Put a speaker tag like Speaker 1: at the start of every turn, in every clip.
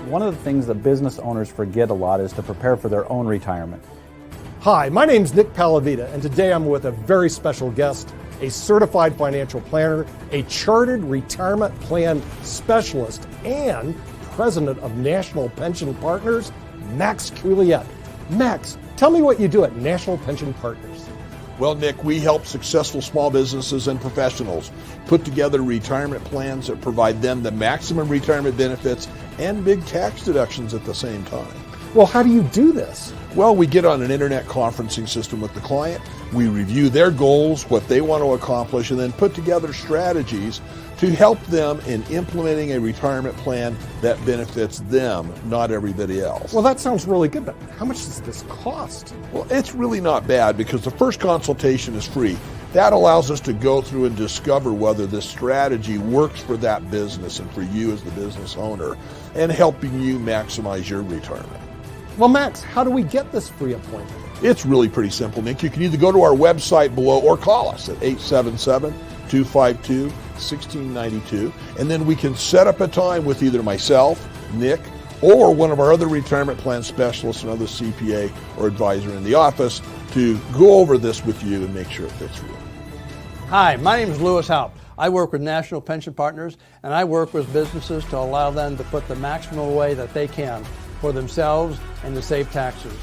Speaker 1: One of the things that business owners forget a lot is to prepare for their own retirement.
Speaker 2: Hi, my name's Nick Palavita, and today I'm with a very special guest, a certified financial planner, a chartered retirement plan specialist, and president of National Pension Partners, Max Couliet. Max, tell me what you do at National Pension Partners.
Speaker 3: Well, Nick, we help successful small businesses and professionals put together retirement plans that provide them the maximum retirement benefits and big tax deductions at the same time.
Speaker 2: Well, how do you do this?
Speaker 3: Well, we get on an internet conferencing system with the client. We review their goals, what they want to accomplish, and then put together strategies to help them in implementing a retirement plan that benefits them, not everybody else.
Speaker 2: Well, that sounds really good, but how much does this cost?
Speaker 3: Well, it's really not bad because the first consultation is free. That allows us to go through and discover whether this strategy works for that business and for you as the business owner and helping you maximize your retirement.
Speaker 2: Well, Max, how do we get this free appointment?
Speaker 3: It's really pretty simple, Nick. You can either go to our website below or call us at 877-252-1692, and then we can set up a time with either myself, Nick, or one of our other retirement plan specialists, another CPA or advisor in the office to go over this with you and make sure it fits for you.
Speaker 4: Hi, my name is Lewis Haupt. I work with National Pension Partners, and I work with businesses to allow them to put the maximum away that they can for themselves and to save taxes.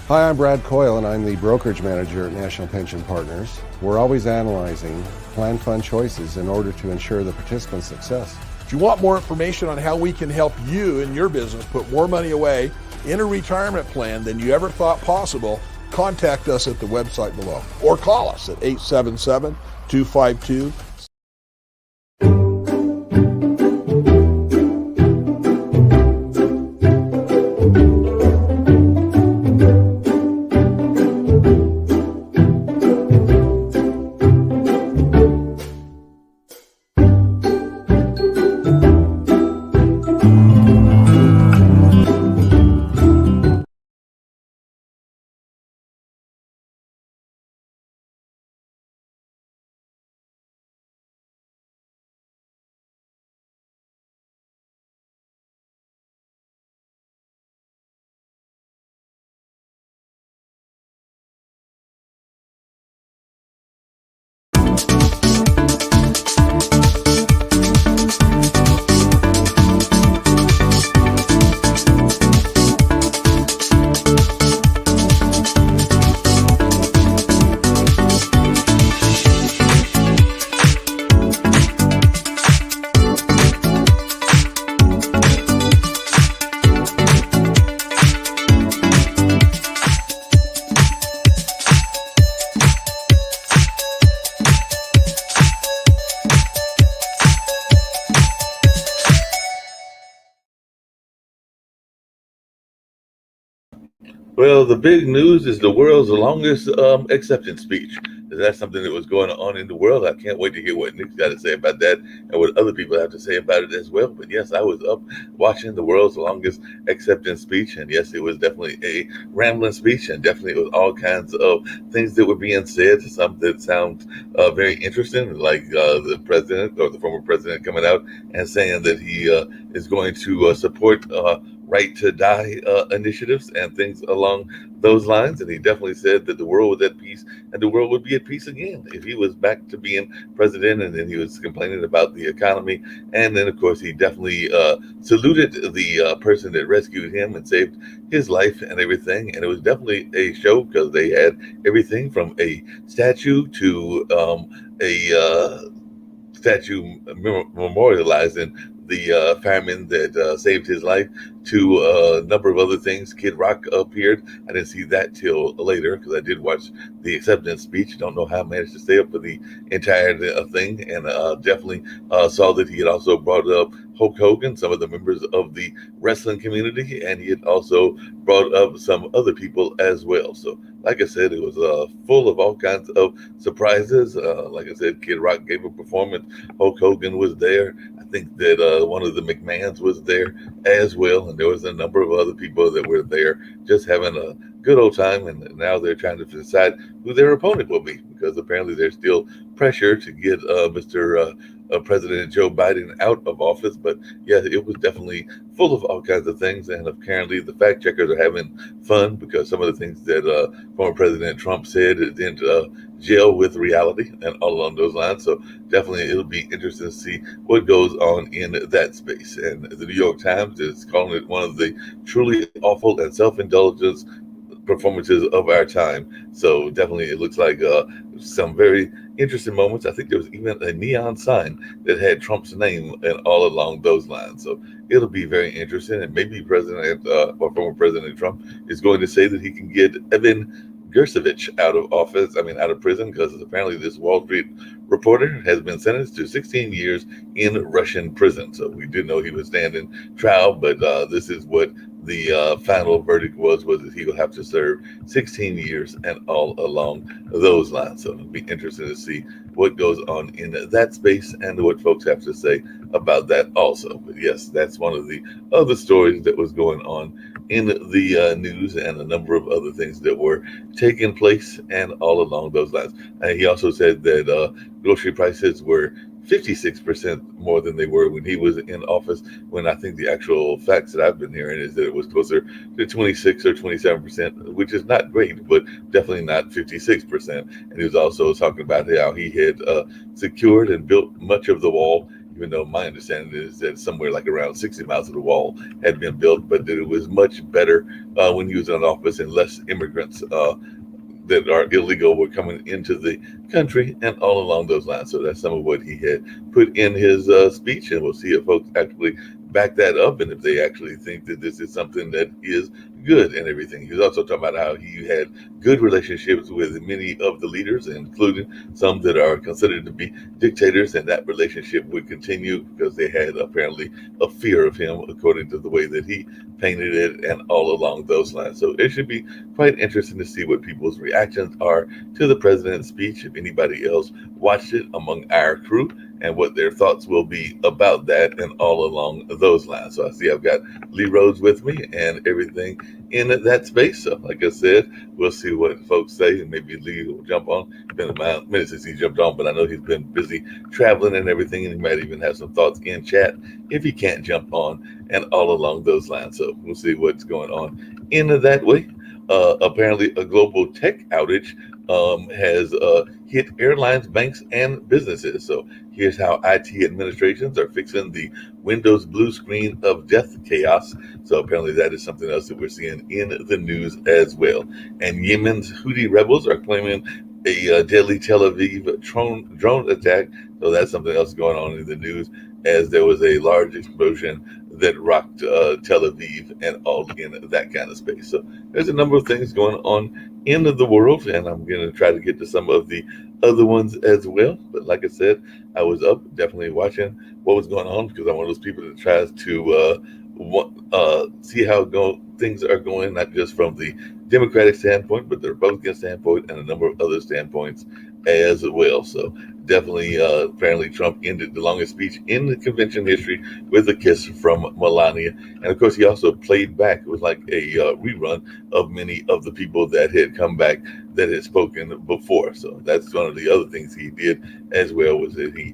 Speaker 5: Hi, I'm Brad Coyle, and I'm the brokerage manager at National Pension Partners. We're always analyzing plan fund choices in order to ensure the participant's success.
Speaker 3: If you want more information on how we can help you and your business put more money away in a retirement plan than you ever thought possible, contact us at the website below or call us at 877-252-1692.
Speaker 6: Well, the big news is the world's longest acceptance speech. That's something that was going on in the world. I can't wait to hear what Nick's got to say about that and what other people have to say about it as well. But yes, I was up watching the world's longest acceptance speech. And yes, it was definitely a rambling speech, and definitely it was all kinds of things that were being said. Some that sound very interesting, like the president or the former president coming out and saying that he is going to support right to die initiatives and things along those lines. And he definitely said that the world was at peace and the world would be at peace again if he was back to being president. And then he was complaining about the economy. And then, of course, he definitely saluted the person that rescued him and saved his life and everything. And it was definitely a show because they had everything from a statue to a statue memorializing the fireman that saved his life, to a number of other things. Kid Rock appeared. I didn't see that till later because I did watch the acceptance speech. Don't know how I managed to stay up for the entire thing, and definitely saw that he had also brought up Hulk Hogan, some of the members of the wrestling community, and he had also brought up some other people as well. So, like I said, it was full of all kinds of surprises. Like I said, Kid Rock gave a performance. Hulk Hogan was there. I think that one of the McMahons was there as well, and there was a number of other people that were there just having a good old time, and now they're trying to decide who their opponent will be, because apparently there's still pressure to get Mr. President Joe Biden out of office. But yeah, it was definitely full of all kinds of things, and apparently the fact checkers are having fun, because some of the things that former President Trump said it didn't gel with reality and all along those lines. So definitely it'll be interesting to see what goes on in that space. And the New York Times is calling it one of the truly awful and self-indulgence performances of our time. So definitely it looks like some very interesting moments. I think there was even a neon sign that had Trump's name and all along those lines. So it'll be very interesting. And maybe President or former President Trump is going to say that he can get Evan Gersevich out of prison, because apparently this Wall Street reporter has been sentenced to 16 years in Russian prison. So we did know he was standing trial, but this is what the final verdict was that he will have to serve 16 years and all along those lines. So it'll be interesting to see what goes on in that space and what folks have to say about that also. But yes, that's one of the other stories that was going on in the news, and a number of other things that were taking place and all along those lines. And he also said that grocery prices were 56% more than they were when he was in office, when I think the actual facts that I've been hearing is that it was closer to 26 or 27%, which is not great, but definitely not 56%. And he was also talking about how he had secured and built much of the wall, even though my understanding is that somewhere like around 60 miles of the wall had been built, but that it was much better when he was in office, and less immigrants that are illegal were coming into the country and all along those lines. So that's some of what he had put in his speech, and we'll see if folks actually back that up and if they actually think that this is something that is good and everything. He was also talking about how he had good relationships with many of the leaders, including some that are considered to be dictators, and that relationship would continue because they had apparently a fear of him, according to the way that he painted it and all along those lines. So it should be quite interesting to see what people's reactions are to the president's speech, if anybody else watched it among our crew, and what their thoughts will be about that and all along those lines. So I see I've got Lee Rhodes with me and everything in that space. So like I said, we'll see what folks say, and maybe Lee will jump on. It's been a minute since he jumped on, but I know he's been busy traveling and everything, and he might even have some thoughts in chat if he can't jump on and all along those lines. So we'll see what's going on in that way. Apparently a global tech outage has hit airlines, banks, and businesses. So here's how IT administrations are fixing the Windows blue screen of death chaos. So apparently that is something else that we're seeing in the news as well. And Yemen's Houthi rebels are claiming a deadly Tel Aviv drone attack. So that's something else going on in the news, as there was a large explosion that rocked Tel Aviv and all in that kind of space. So there's a number of things going on in the world, and I'm going to try to get to some of the other ones as well. But like I said, I was up definitely watching what was going on, because I'm one of those people that tries to see how things are going, not just from the Democratic standpoint, but the Republican standpoint and a number of other standpoints as well. So definitely, apparently Trump ended the longest speech in the convention history with a kiss from Melania. And of course, he also played back. It was like a rerun of many of the people that had come back that had spoken before. So that's one of the other things he did as well, was that he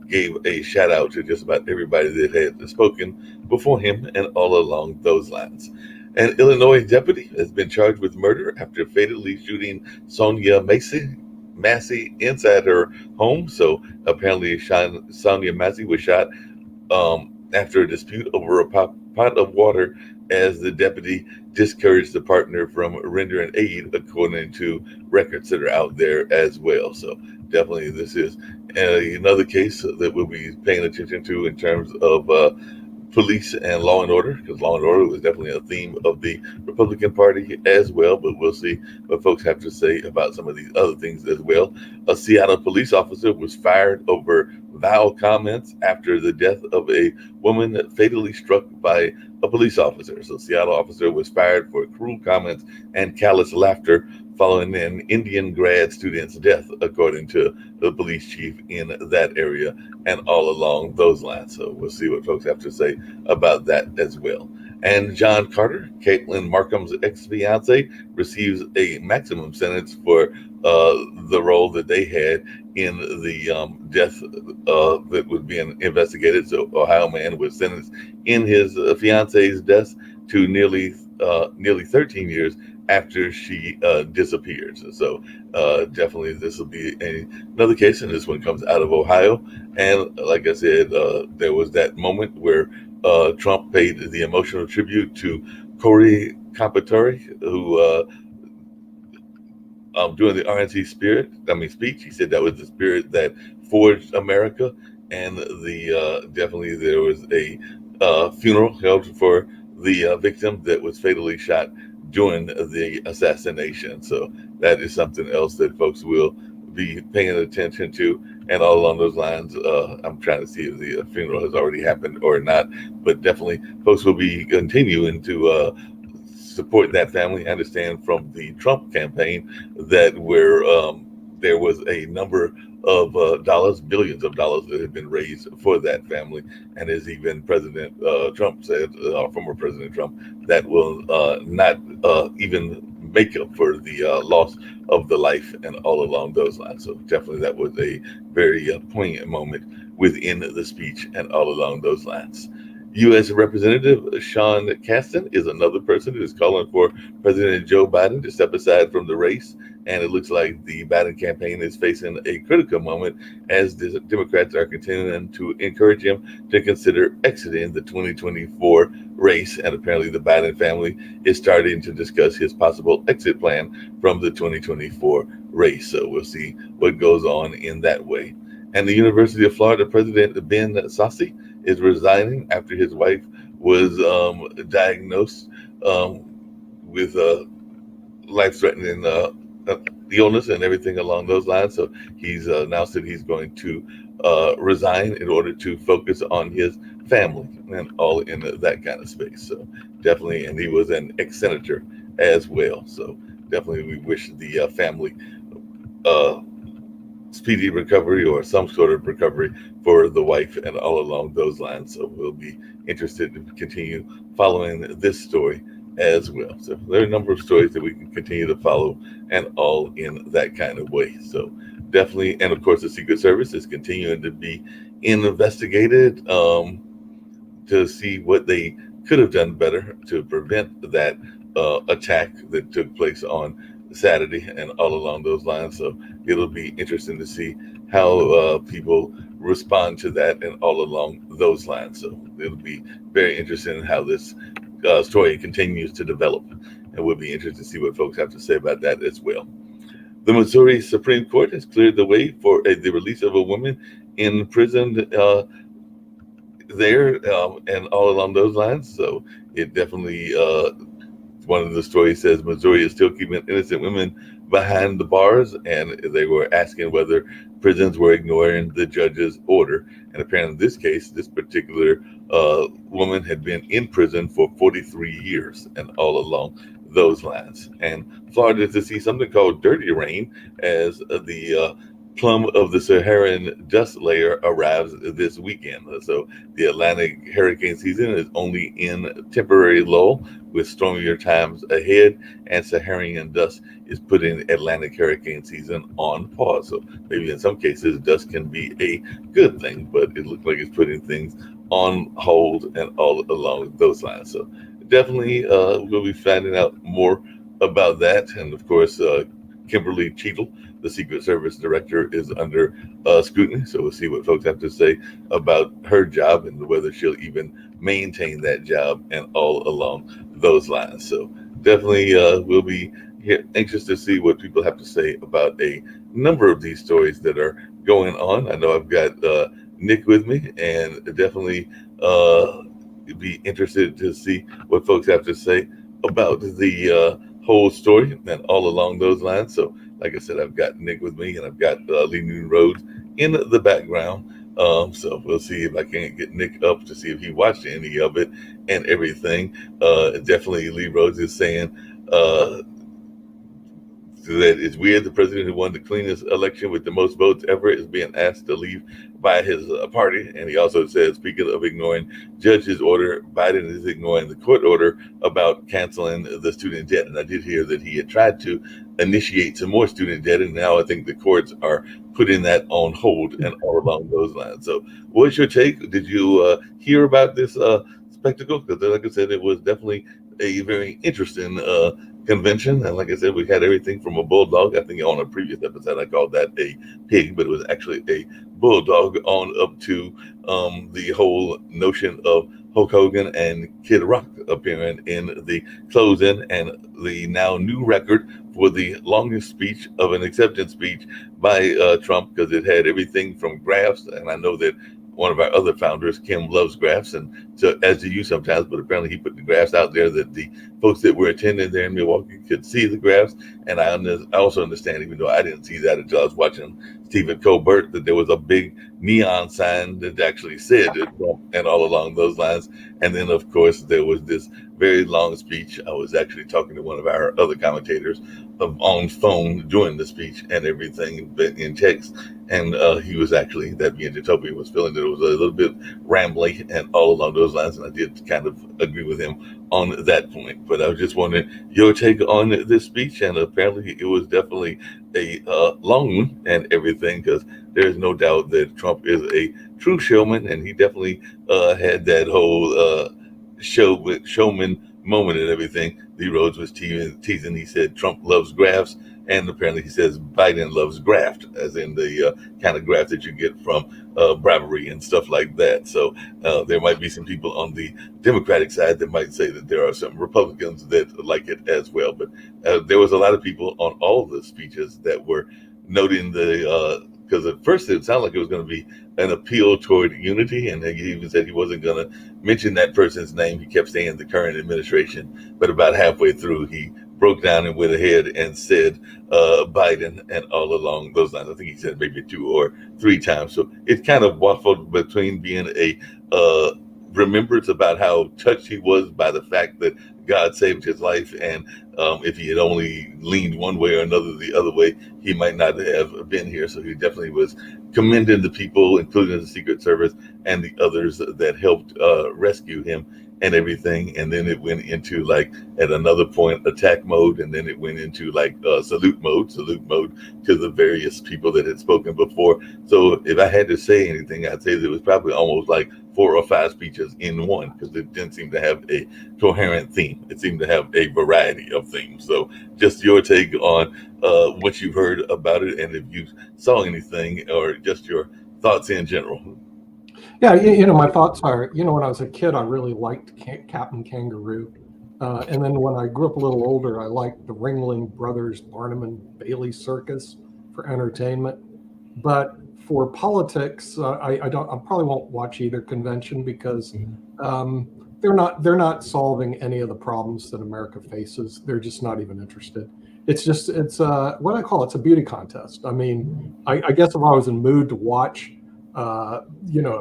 Speaker 6: gave a shout out to just about everybody that had spoken before him and all along those lines. An Illinois deputy has been charged with murder after fatally shooting Sonia Massey inside her home. So apparently Sonia Massey was shot after a dispute over a pot of water, as the deputy discouraged the partner from rendering aid, according to records that are out there as well. So definitely this is another case that we'll be paying attention to in terms of police and law and order, because law and order was definitely a theme of the Republican Party as well. But we'll see what folks have to say about some of these other things as well. A Seattle police officer was fired over vile comments after the death of a woman fatally struck by a police officer. So Seattle officer was fired for cruel comments and callous laughter following an Indian grad student's death, according to the police chief in that area and all along those lines. So we'll see what folks have to say about that as well. And John Carter, Caitlin Markham's ex-fiance, receives a maximum sentence for the role that they had in the death that was being investigated. So Ohio man was sentenced in his fiance's death to nearly 13 years after she disappeared. So definitely this will be another case, and this one comes out of Ohio. And like I said, there was that moment where Trump paid the emotional tribute to Corey Compatore, who during the RNC speech, he said that was the spirit that forged America. And the definitely there was a funeral held for the victim that was fatally shot during the assassination. So that is something else that folks will be paying attention to. And all along those lines, I'm trying to see if the funeral has already happened or not, but definitely folks will be continuing to support that family. I understand from the Trump campaign that there was a number of dollars, billions of dollars that had been raised for that family. And as even President Trump said, former President Trump, that will not even make up for the loss of the life and all along those lines. So definitely that was a very poignant moment within the speech and all along those lines. U.S. Representative Sean Casten is another person who is calling for President Joe Biden to step aside from the race. And it looks like the Biden campaign is facing a critical moment as the Democrats are continuing to encourage him to consider exiting the 2024 race. And apparently the Biden family is starting to discuss his possible exit plan from the 2024 race. So we'll see what goes on in that way. And the University of Florida President Ben Sasse is resigning after his wife was diagnosed with life-threatening illness and everything along those lines. So he's announced that he's going to resign in order to focus on his family and all in that kind of space. So definitely, and he was an ex-senator as well. So definitely we wish the family speedy recovery or some sort of recovery for the wife and all along those lines. So we'll be interested to continue following this story as well. So there are a number of stories that we can continue to follow and all in that kind of way. So definitely, and of course the Secret Service is continuing to be investigated to see what they could have done better to prevent that attack that took place on Saturday and all along those lines. So it'll be interesting to see how people respond to that and all along those lines. So it'll be very interesting how this story continues to develop, and we'll be interested to see what folks have to say about that as well. The Missouri Supreme Court has cleared the way for the release of a woman in prison there and all along those lines. So it definitely one of the stories says Missouri is still keeping innocent women behind the bars, and they were asking whether prisons were ignoring the judge's order. And apparently in this case, this particular woman had been in prison for 43 years and all along those lines. And Florida to see something called dirty rain as the plumb of the Saharan dust layer arrives this weekend. So the Atlantic hurricane season is only in temporary lull with stormier times ahead, and Saharan dust is putting Atlantic hurricane season on pause. So maybe in some cases dust can be a good thing, but it looks like it's putting things on hold and all along those lines. So definitely we'll be finding out more about that. And of course, Kimberly Cheadle, the Secret Service director, is under scrutiny. So we'll see what folks have to say about her job and whether she'll even maintain that job and all along those lines. So definitely we'll be anxious to see what people have to say about a number of these stories that are going on. I know I've got Nick with me, and definitely be interested to see what folks have to say about the whole story and all along those lines. So like I said, I've got Nick with me, and I've got Lee Newton Rhodes in the background. So we'll see if I can get Nick up to see if he watched any of it and everything. Definitely Lee Rhodes is saying that it's weird the president who won the cleanest election with the most votes ever is being asked to leave by his party. And he also said, speaking of ignoring judge's order, Biden is ignoring the court order about canceling the student debt. And I did hear that he had tried to initiate some more student debt, and now I think the courts are putting that on hold and all along those lines. So what's your take? Did you hear about this spectacle? Because like I said, it was definitely a very interesting convention. And like I said, we had everything from a bulldog. I think on a previous episode, I called that a pig, but it was actually a bulldog, on up to the whole notion of Hulk Hogan and Kid Rock appearing in the closing, and the now new record for the longest speech of an acceptance speech by Trump, because it had everything from graphs. And I know that one of our other founders, Kim, loves graphs, and so, as do you sometimes, but apparently he put the graphs out there that the folks that were attending there in Milwaukee could see the graphs. And I also understand, even though I didn't see that until I was watching Stephen Colbert, that there was a big neon sign that actually said Trump and all along those lines. And then, of course, there was this very long speech. I was actually talking to one of our other commentators on phone during the speech and everything in text. And he was actually, that being Utopia, was feeling that it was a little bit rambly and all along those lines. And I did kind of agree with him on that point. But I was just wondering your take on this speech. And apparently it was definitely a long one and everything, because there's no doubt that Trump is a true showman. And he definitely had that whole showman moment and everything. Lee Rhodes was teasing. He said Trump loves graphs, and apparently he says Biden loves graft, as in the kind of graft that you get from bribery and stuff like that. So there might be some people on the Democratic side that might say that there are some Republicans that like it as well. But there was a lot of people on all the speeches that were noting the, because at first it sounded like it was going to be an appeal toward unity, and he even said he wasn't going to mention that person's name. He kept saying the current administration, but about halfway through, he broke down and went ahead and said Biden and all along those lines. I think he said maybe 2 or 3 times. So it kind of waffled between being a remembrance about how touched he was by the fact that God saved his life, and if he had only leaned one way or another the other way, he might not have been here. So he definitely was commending the people, including the Secret Service and the others that helped rescue him and everything. And then it went into, like, at another point, attack mode, and then it went into like salute mode to the various people that had spoken before. So if I had to say anything, I'd say that it was probably almost like 4 or 5 speeches in one, because it didn't seem to have a coherent theme. It seemed to have a variety of themes. So just your take on what you heard about it, and if you saw anything, or just your thoughts in general.
Speaker 2: Yeah, my thoughts are, when I was a kid, I really liked Captain Kangaroo. And then when I grew up a little older, I liked the Ringling Brothers, Barnum and Bailey Circus for entertainment. But for politics, I probably won't watch either convention, because they're not solving any of the problems that America faces. They're just not even interested. It's what I call it's a beauty contest. I mean, I guess if I was in mood to watch a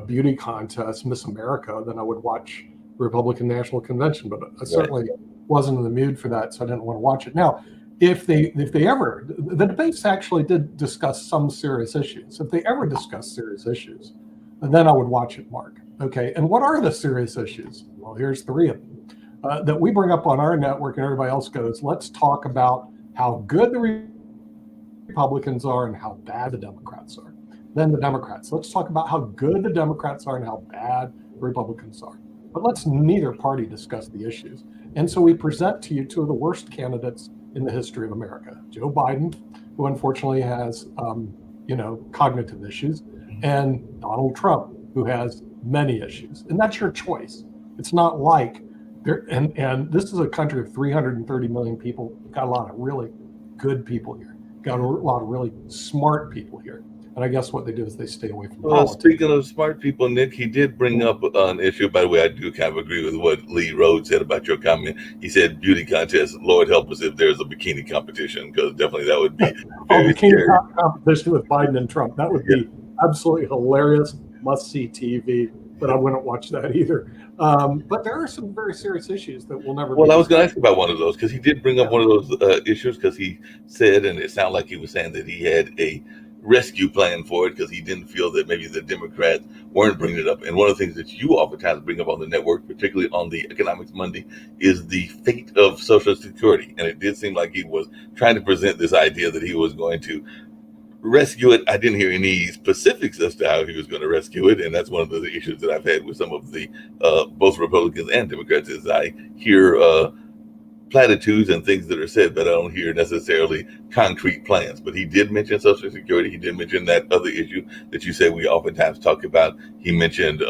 Speaker 2: beauty contest, Miss America, then I would watch Republican National Convention, but I certainly wasn't in the mood for that, so I didn't want to watch it. Now, if they ever, the debates actually did discuss some serious issues. If they ever discuss serious issues, then I would watch it, Mark. Okay, and what are the serious issues? Well, here's 3 of them that we bring up on our network, and everybody else goes, let's talk about how good the Republicans are and how bad the Democrats are. Then the Democrats. Let's talk about how good the Democrats are and how bad the Republicans are. But let's neither party discuss the issues. And so we present to you 2 of the worst candidates in the history of America. Joe Biden, who unfortunately has, cognitive issues, and Donald Trump, who has many issues. And that's your choice. It's not like and this is a country of 330 million people. Got a lot of really good people here. Got a lot of really smart people here. And I guess what they do is they stay away from politics.
Speaker 6: Speaking of smart people, Nick, he did bring up an issue. By the way, I do kind of agree with what Lee Rhodes said about your comment. He said beauty contest. Lord help us if there's a bikini competition, because definitely that would be
Speaker 2: bikini competition with Biden and Trump. That would be absolutely hilarious. Must-see TV, but I wouldn't watch that either. But there are some very serious issues that will never.
Speaker 6: Well, I was going to ask you about one of those, because he did bring up one of those issues, because he said, and it sounded like he was saying that he had a rescue plan for it because he didn't feel that maybe the Democrats weren't bringing it up. And one of the things that you oftentimes bring up on the network, particularly on the Economics Monday, is the fate of Social Security. And it did seem like he was trying to present this idea that he was going to rescue it. I didn't hear any specifics as to how he was going to rescue it, and that's one of the issues that I've had with some of the both Republicans and Democrats is I hear platitudes and things that are said, but I don't hear necessarily concrete plans. But he did mention Social Security. He did mention that other issue that you say we oftentimes talk about. He mentioned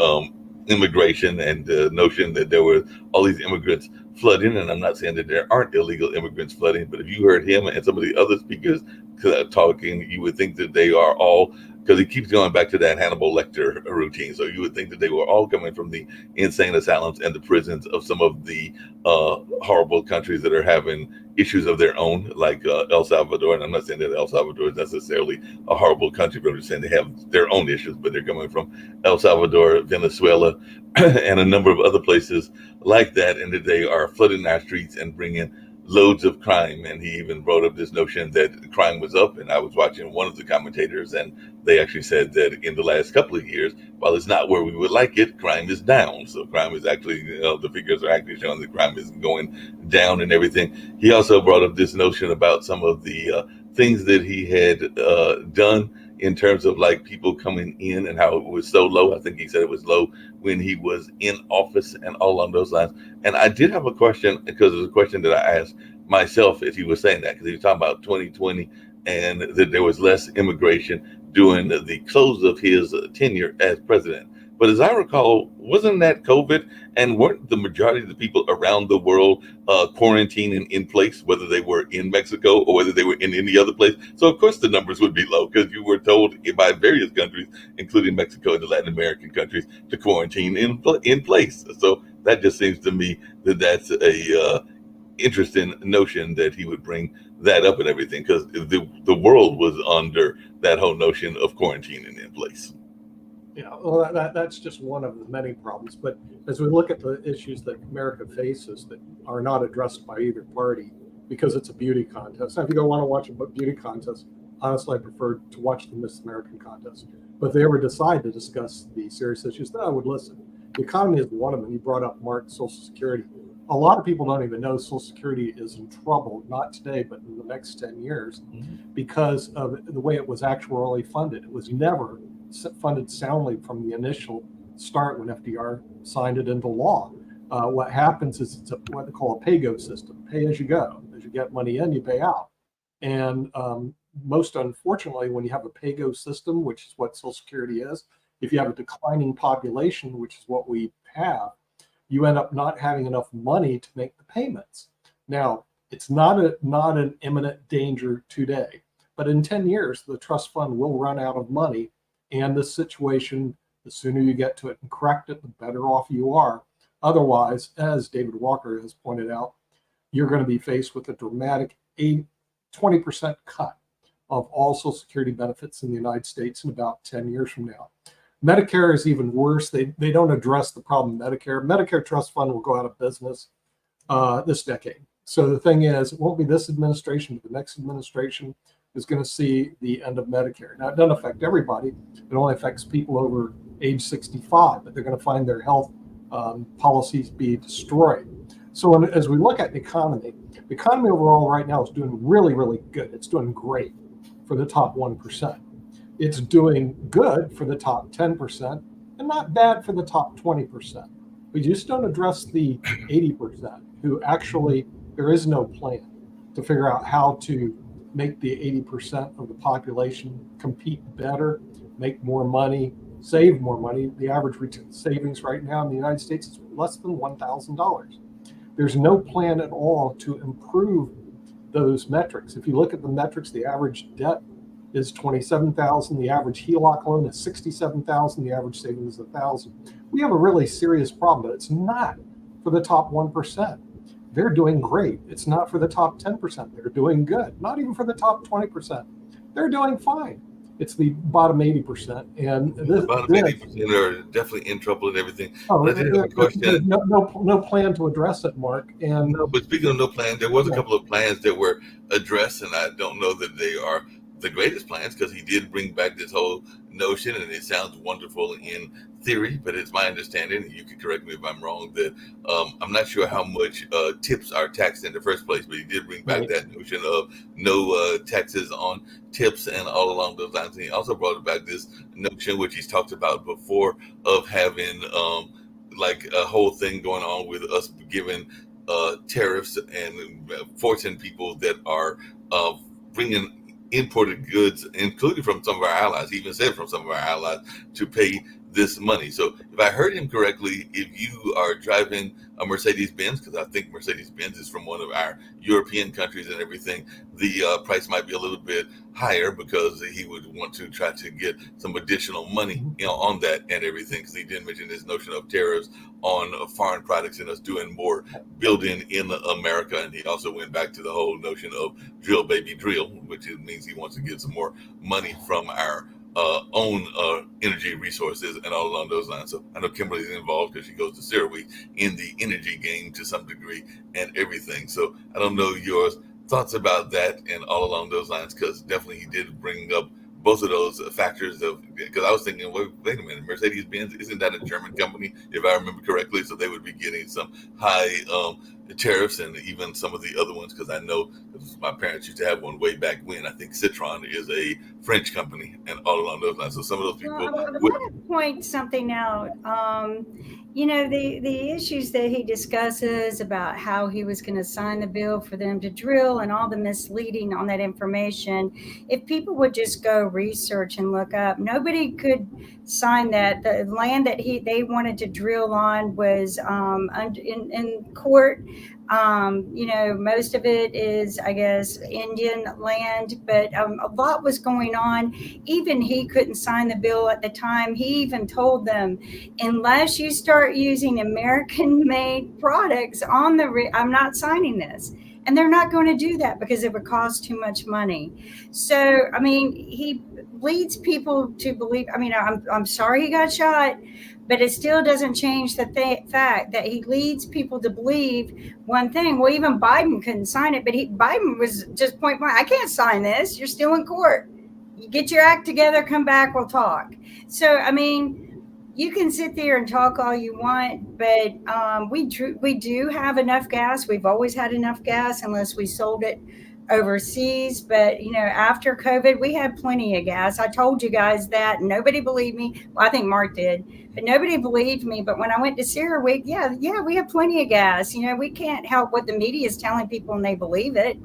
Speaker 6: immigration and the notion that there were all these immigrants flooding, and I'm not saying that there aren't illegal immigrants flooding, but if you heard him and some of the other speakers talking, you would think that they are all, because he keeps going back to that Hannibal Lecter routine, so you would think that they were all coming from the insane asylums and the prisons of some of the horrible countries that are having issues of their own, like El Salvador. And I'm not saying that El Salvador is necessarily a horrible country, but I'm just saying they have their own issues, but they're coming from El Salvador, Venezuela, and a number of other places like that, and that they are flooding our streets and bringing loads of crime. And he even brought up this notion that crime was up. And I was watching one of the commentators, and they actually said that in the last couple of years, while it's not where we would like it, crime is down. So crime is actually, the figures are actually showing that crime is going down and everything. He also brought up this notion about some of the things that he had done in terms of like people coming in and how it was so low. I think he said it was low when he was in office and all along those lines. And I did have a question, because it was a question that I asked myself as he was saying that, because he was talking about 2020 and that there was less immigration during the close of his tenure as president. But as I recall, wasn't that COVID? And weren't the majority of the people around the world quarantining in place, whether they were in Mexico or whether they were in any other place? So, of course, the numbers would be low because you were told by various countries, including Mexico and the Latin American countries, to quarantine in place. So that just seems to me that that's a interesting notion that he would bring that up and everything, because the world was under that whole notion of quarantining in place.
Speaker 2: Yeah, well, that's just one of the many problems. But as we look at the issues that America faces that are not addressed by either party, because it's a beauty contest. Now, if you want to watch a beauty contest, honestly, I prefer to watch the Miss American contest. But if they ever decide to discuss the serious issues, then I would listen. The economy is one of them. You brought up, Mark, Social Security. A lot of people don't even know Social Security is in trouble, not today, but in the next 10 years, because of the way it was actuarially funded. It was never funded soundly from the initial start when FDR signed it into law. What happens is it's what they call a pay-go system, pay as you go. As you get money in, you pay out. And most unfortunately, when you have a pay-go system, which is what Social Security is, if you have a declining population, which is what we have, you end up not having enough money to make the payments. Now, it's not an imminent danger today, but in 10 years, the trust fund will run out of money. And this situation, the sooner you get to it and correct it, the better off you are. Otherwise, as David Walker has pointed out, you're going to be faced with a dramatic 20% cut of all Social Security benefits in the United States in about 10 years from now. Medicare is even worse. They don't address the problem of Medicare. Medicare Trust Fund will go out of business this decade. So the thing is, it won't be this administration, but the next administration is going to see the end of Medicare. Now, it doesn't affect everybody. It only affects people over age 65, but they're going to find their health policies be destroyed. So as we look at the economy overall right now is doing really, really good. It's doing great for the top 1%. It's doing good for the top 10% and not bad for the top 20%. We just don't address the 80% who actually, there is no plan to figure out how to make the 80% of the population compete better, make more money, save more money. The average savings right now in the United States is less than $1,000. There's no plan at all to improve those metrics. If you look at the metrics, the average debt is $27,000. The average HELOC loan is $67,000. The average savings is $1,000. We have a really serious problem, but it's not for the top 1%. They're doing great. It's not for the top 10%. They're doing good. Not even for the top 20%. They're doing fine. It's the bottom 80%. And
Speaker 6: the bottom 80% are definitely in trouble and everything.
Speaker 2: Oh, no plan to address it, Mark. And
Speaker 6: no, but speaking of no plan, there was a couple of plans that were addressed, and I don't know that they are the greatest plans, because he did bring back this whole notion, and it sounds wonderful in theory, but it's my understanding, and you can correct me if I'm wrong, that I'm not sure how much tips are taxed in the first place, but he did bring back that notion of no taxes on tips and all along those lines. And he also brought back this notion, which he's talked about before, of having like a whole thing going on with us giving tariffs and forcing people that are bringing imported goods, including from some of our allies, he even said from some of our allies, to pay this money. So if I heard him correctly, if you are driving a Mercedes-Benz, because I think Mercedes-Benz is from one of our European countries and everything, the price might be a little bit higher, because he would want to try to get some additional money, on that and everything, because he did mention this notion of tariffs on foreign products and us doing more building in America. And he also went back to the whole notion of drill baby drill, which means he wants to get some more money from our own energy resources and all along those lines. So I know Kimberly's involved because she goes to CERAWeek in the energy game to some degree and everything. So I don't know your thoughts about that and all along those lines, because definitely he did bring up both of those factors of, because I was thinking, well, wait a minute, Mercedes-Benz, isn't that a German company, if I remember correctly? So they would be getting some high tariffs, and even some of the other ones, because I know my parents used to have one way back when. I think Citroen is a French company and all along those lines. So some of those people
Speaker 7: I want to point something out. The issues that he discusses about how he was going to sign the bill for them to drill and all the misleading on that information. If people would just go research and look up, nobody could sign that. The land that they wanted to drill on was in court. Most of it is, I guess, Indian land, but a lot was going on. Even he couldn't sign the bill at the time. He even told them, unless you start using American-made products on I'm not signing this. And they're not going to do that because it would cost too much money. So, he leads people to believe, I'm sorry he got shot, but it still doesn't change the fact that he leads people to believe one thing. Well, even Biden couldn't sign it, but Biden was just point blank, I can't sign this. You're still in court. You get your act together, come back, we'll talk. So, you can sit there and talk all you want, but we do have enough gas. We've always had enough gas unless we sold it overseas. But, after COVID, we had plenty of gas. I told you guys that. Nobody believed me. Well, I think Mark did, but nobody believed me. But when I went to CERAWeek, yeah, we have plenty of gas. We can't help what the media is telling people and they believe it.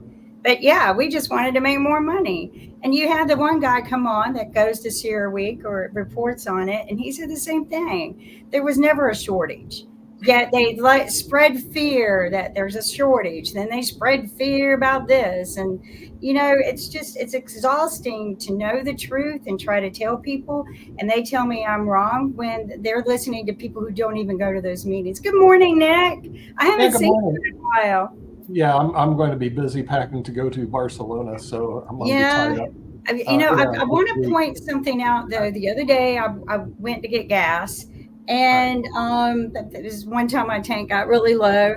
Speaker 7: But yeah, we just wanted to make more money. And you had the one guy come on that goes to CERAWeek or reports on it, and he said the same thing. There was never a shortage. Yet they spread fear that there's a shortage. Then they spread fear about this. And, it's exhausting to know the truth and try to tell people. And they tell me I'm wrong when they're listening to people who don't even go to those meetings. Good morning, Nick. I haven't seen you in a while.
Speaker 2: Yeah, I'm going to be busy packing to go to Barcelona, so I'm going to be tied up.
Speaker 7: I want to point something out, though. The other day, I went to get gas, and it was one time my tank got really low,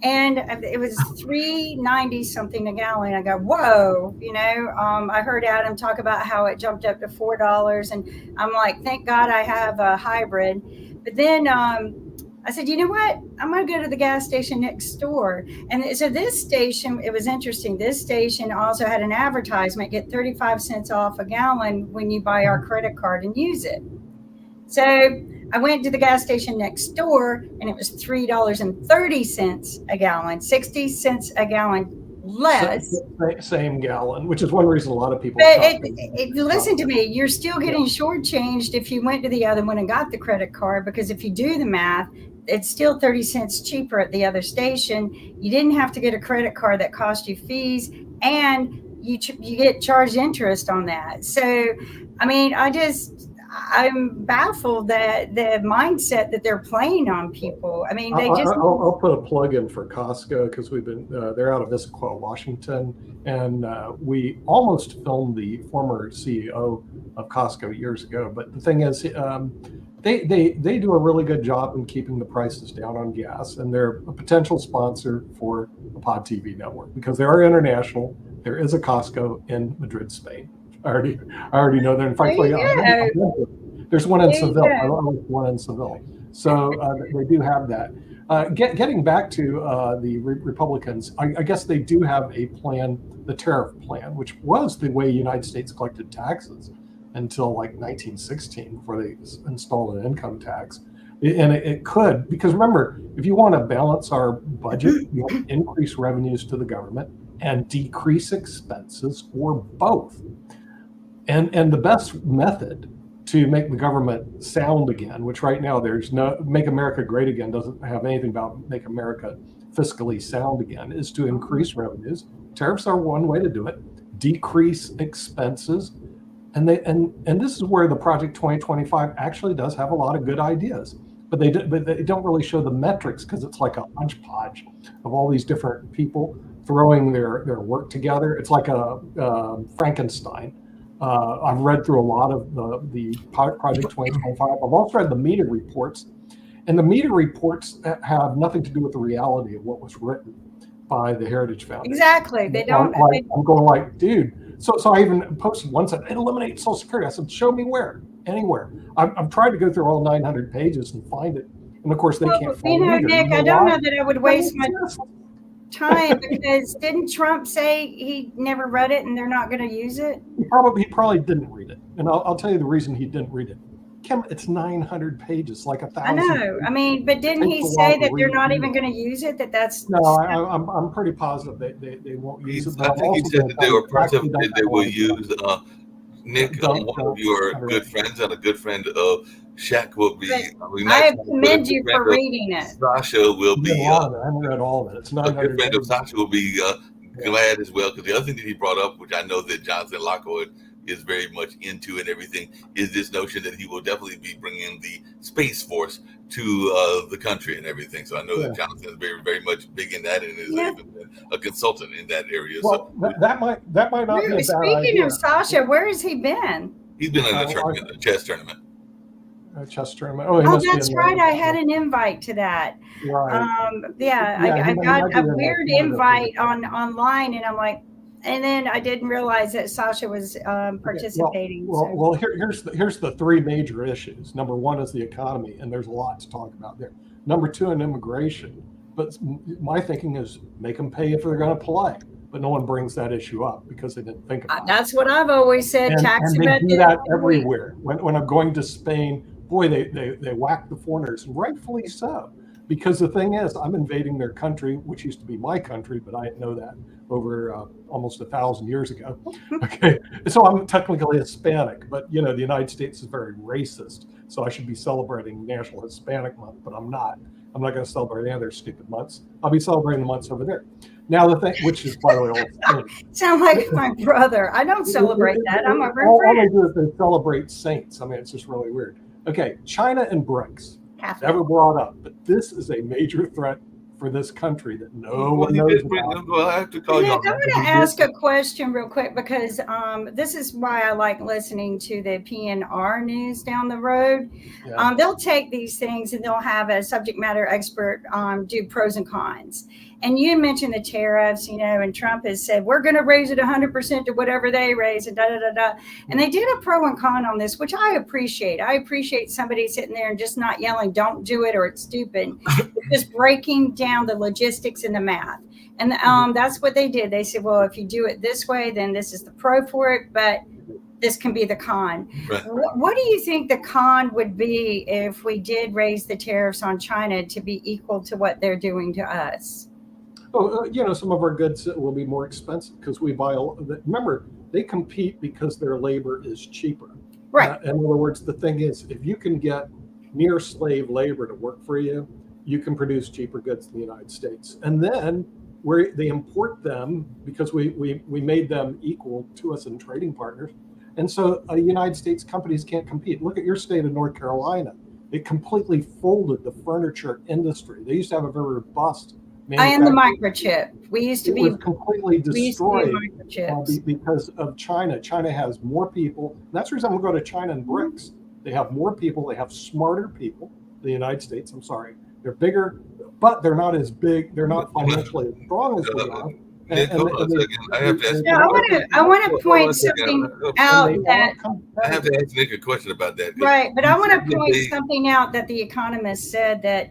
Speaker 7: and it was $3.90 something a gallon. I go, whoa, I heard Adam talk about how it jumped up to $4, and I'm like, thank God I have a hybrid. But then I said, you know what? I'm going to go to the gas station next door. And so this station, it was interesting. This station also had an advertisement, get 35 cents off a gallon when you buy our credit card and use it. So I went to the gas station next door, and it was $3.30 a gallon, 60 cents a gallon less.
Speaker 2: Same gallon, which is one reason a lot of people.
Speaker 7: But listen to me, you're still getting shortchanged if you went to the other one and got the credit card, because if you do the math, it's still 30 cents cheaper at the other station. You didn't have to get a credit card that cost you fees, and you get charged interest on that. So, I'm baffled that the mindset that they're playing on people.
Speaker 2: I'll put a plug in for Costco, because we've been they're out of Issaquah, Washington, and we almost filmed the former CEO of Costco years ago. But the thing is, they do a really good job in keeping the prices down on gas, and they're a potential sponsor for the Pod TV network because they are international. There is a Costco in Madrid, Spain. I already know that. In fact,
Speaker 7: There you go.
Speaker 2: there's one in
Speaker 7: There you
Speaker 2: Seville. I
Speaker 7: go.
Speaker 2: like one in Seville. So they do have that. Getting back to the Republicans, I guess they do have a plan, the tariff plan, which was the way United States collected taxes until like 1916 before they installed an income tax. And it could, because remember, if you want to balance our budget, you have to increase revenues to the government and decrease expenses, or both. And the best method to make the government sound again, which right now there's no, Make America Great Again doesn't have anything about make America fiscally sound again, is to increase revenues. Tariffs are one way to do it. Decrease expenses. And this is where the Project 2025 actually does have a lot of good ideas, but they don't really show the metrics because it's like a hodgepodge of all these different people throwing their work together. It's like a Frankenstein. I've read through a lot of the Project 2025. I've also read the media reports, and the media reports have nothing to do with the reality of what was written by the Heritage Foundation.
Speaker 7: Exactly. They don't.
Speaker 2: I'm going like, dude. So I even posted one said, eliminate Social Security. I said, show me where, anywhere. I've tried to go through all 900 pages and find it. And of course, they can't find it either.
Speaker 7: Nick, I don't know that I would waste my time, because didn't Trump say he never read it and they're not going to use it?
Speaker 2: He probably didn't read it. And I'll tell you the reason he didn't read it. Kim, it's 900 pages, like 1,000.
Speaker 7: I know. I mean, but didn't he say that they're not even going to use it? That's
Speaker 2: no. I'm pretty positive they won't use it.
Speaker 6: I think he said that they were positive that they will use. Nick, one of your good friends and a good friend of Shaq will be.
Speaker 7: I commend you for reading it.
Speaker 6: Sasha will be.
Speaker 2: I haven't read all of it. It's not.
Speaker 6: A good friend of Sasha will be glad as well, because the other thing that he brought up, which I know that Jonathan Lockwood is very much into and everything, is this notion that he will definitely be bringing the Space Force to the country and everything. So I know that Jonathan is very, very much big in that, and is even been a consultant in that area.
Speaker 2: Well, so that might not be a bad idea.
Speaker 7: Speaking of Sasha, where has he been?
Speaker 6: He's been in a tournament, a chess tournament.
Speaker 2: A chess tournament.
Speaker 7: Oh, that's right. I had an invite to that.
Speaker 2: Right.
Speaker 7: I got a weird invite online, and I'm like, and then I didn't realize that Sasha was participating.
Speaker 2: Well, here's the three major issues. Number one is the economy, and there's a lot to talk about there. Number two, in immigration. But my thinking is make them pay if they're going to play. But no one brings that issue up because they didn't think about it.
Speaker 7: That's what I've always said.
Speaker 2: And they do that everywhere. When I'm going to Spain, boy, they whack the foreigners, and rightfully so. Because the thing is, I'm invading their country, which used to be my country, but I didn't know that over almost 1,000 years ago. Okay, so I'm technically Hispanic, but the United States is very racist, so I should be celebrating National Hispanic Month, but I'm not. I'm not going to celebrate any other stupid months. I'll be celebrating the months over there. Now the thing, which is by the way,
Speaker 7: sound like my brother. I don't celebrate that. I'm a
Speaker 2: all they do is they celebrate saints. I mean, it's just really weird. Okay, China and BRICS. Never brought up, but this is a major threat for this country that no one knows about.
Speaker 6: Well, I have to call you.
Speaker 7: I'm going to ask a question real quick, because this is why I like listening to the PNR news down the road. Yeah. They'll take these things and they'll have a subject matter expert do pros and cons. And you mentioned the tariffs, and Trump has said, we're going to raise it 100% to whatever they raise, and And they did a pro and con on this, which I appreciate. I appreciate somebody sitting there and just not yelling, don't do it or it's stupid. Just breaking down the logistics and the math. And that's what they did. They said, well, if you do it this way, then this is the pro for it, but this can be the con. Right. What do you think the con would be if we did raise the tariffs on China to be equal to what they're doing to us?
Speaker 2: Oh, some of our goods will be more expensive because we buy. Remember, they compete because their labor is cheaper.
Speaker 7: Right.
Speaker 2: In other words, the thing is, if you can get near slave labor to work for you, you can produce cheaper goods in the United States. And then they import them because we made them equal to us in trading partners. And so United States companies can't compete. Look at your state of North Carolina. It completely folded the furniture industry. They used to have a very robust.
Speaker 7: I am the microchip. We used to be
Speaker 2: completely destroyed because of China. China has more people. That's the reason I'm going to go to China and BRICS. They have more people. They have smarter people. The United States, I'm sorry. They're bigger, but they're not as big. They're not financially as strong as we are.
Speaker 6: Nick, hold on a second. I have to ask.
Speaker 7: No, I want to
Speaker 6: Hold on a
Speaker 7: point
Speaker 6: second.
Speaker 7: something
Speaker 2: And
Speaker 7: out
Speaker 2: they
Speaker 7: that
Speaker 2: are competitive.
Speaker 6: I have to ask Nick a question about that.
Speaker 7: right, but I want to
Speaker 6: You
Speaker 7: point
Speaker 6: said
Speaker 7: something out that the Economist said that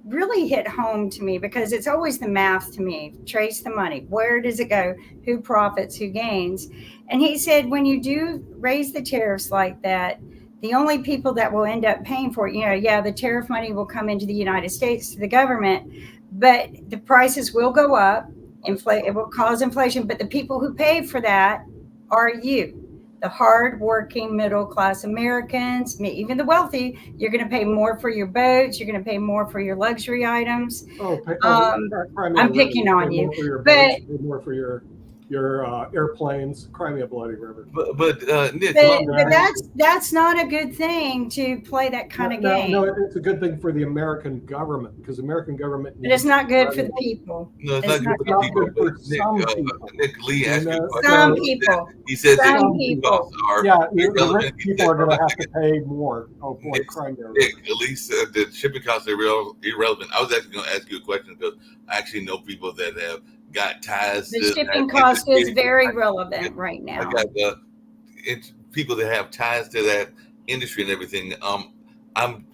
Speaker 7: really hit home to me, because it's always the math to me. Trace the money. Where does it go? Who profits? Who gains? And he said, when you do raise the tariffs like that, the only people that will end up paying for it, yeah, the tariff money will come into the United States to the government, but the prices will go up. It will cause inflation, but the people who pay for that are you, the hard-working middle-class Americans, even the wealthy. You're going to pay more for your boats. You're going to pay more for your luxury items. I'm picking on you, but
Speaker 2: more for your airplanes. Cry me a bloody river.
Speaker 6: But Nick,
Speaker 7: but that's not a good thing to play that kind of game.
Speaker 2: No, it's a good thing for the American government, because the American government.
Speaker 7: But it's not good for the people.
Speaker 6: no, it's not good for people. But Nick Lee asked you a question.
Speaker 7: Some people.
Speaker 6: He said that
Speaker 7: Some
Speaker 6: shipping
Speaker 7: people.
Speaker 6: costs are
Speaker 2: Yeah, the
Speaker 6: irrelevant.
Speaker 2: rich people are going to have to pay more. Oh boy,
Speaker 6: Nick,
Speaker 2: crying there.
Speaker 6: Nick, Lee said that shipping costs are irrelevant. I was actually going to ask you a question because I actually know people that have got ties.
Speaker 7: The
Speaker 6: to
Speaker 7: shipping
Speaker 6: that
Speaker 7: cost is
Speaker 6: industry.
Speaker 7: very relevant right now.
Speaker 6: I got it's people that have ties to that industry and everything.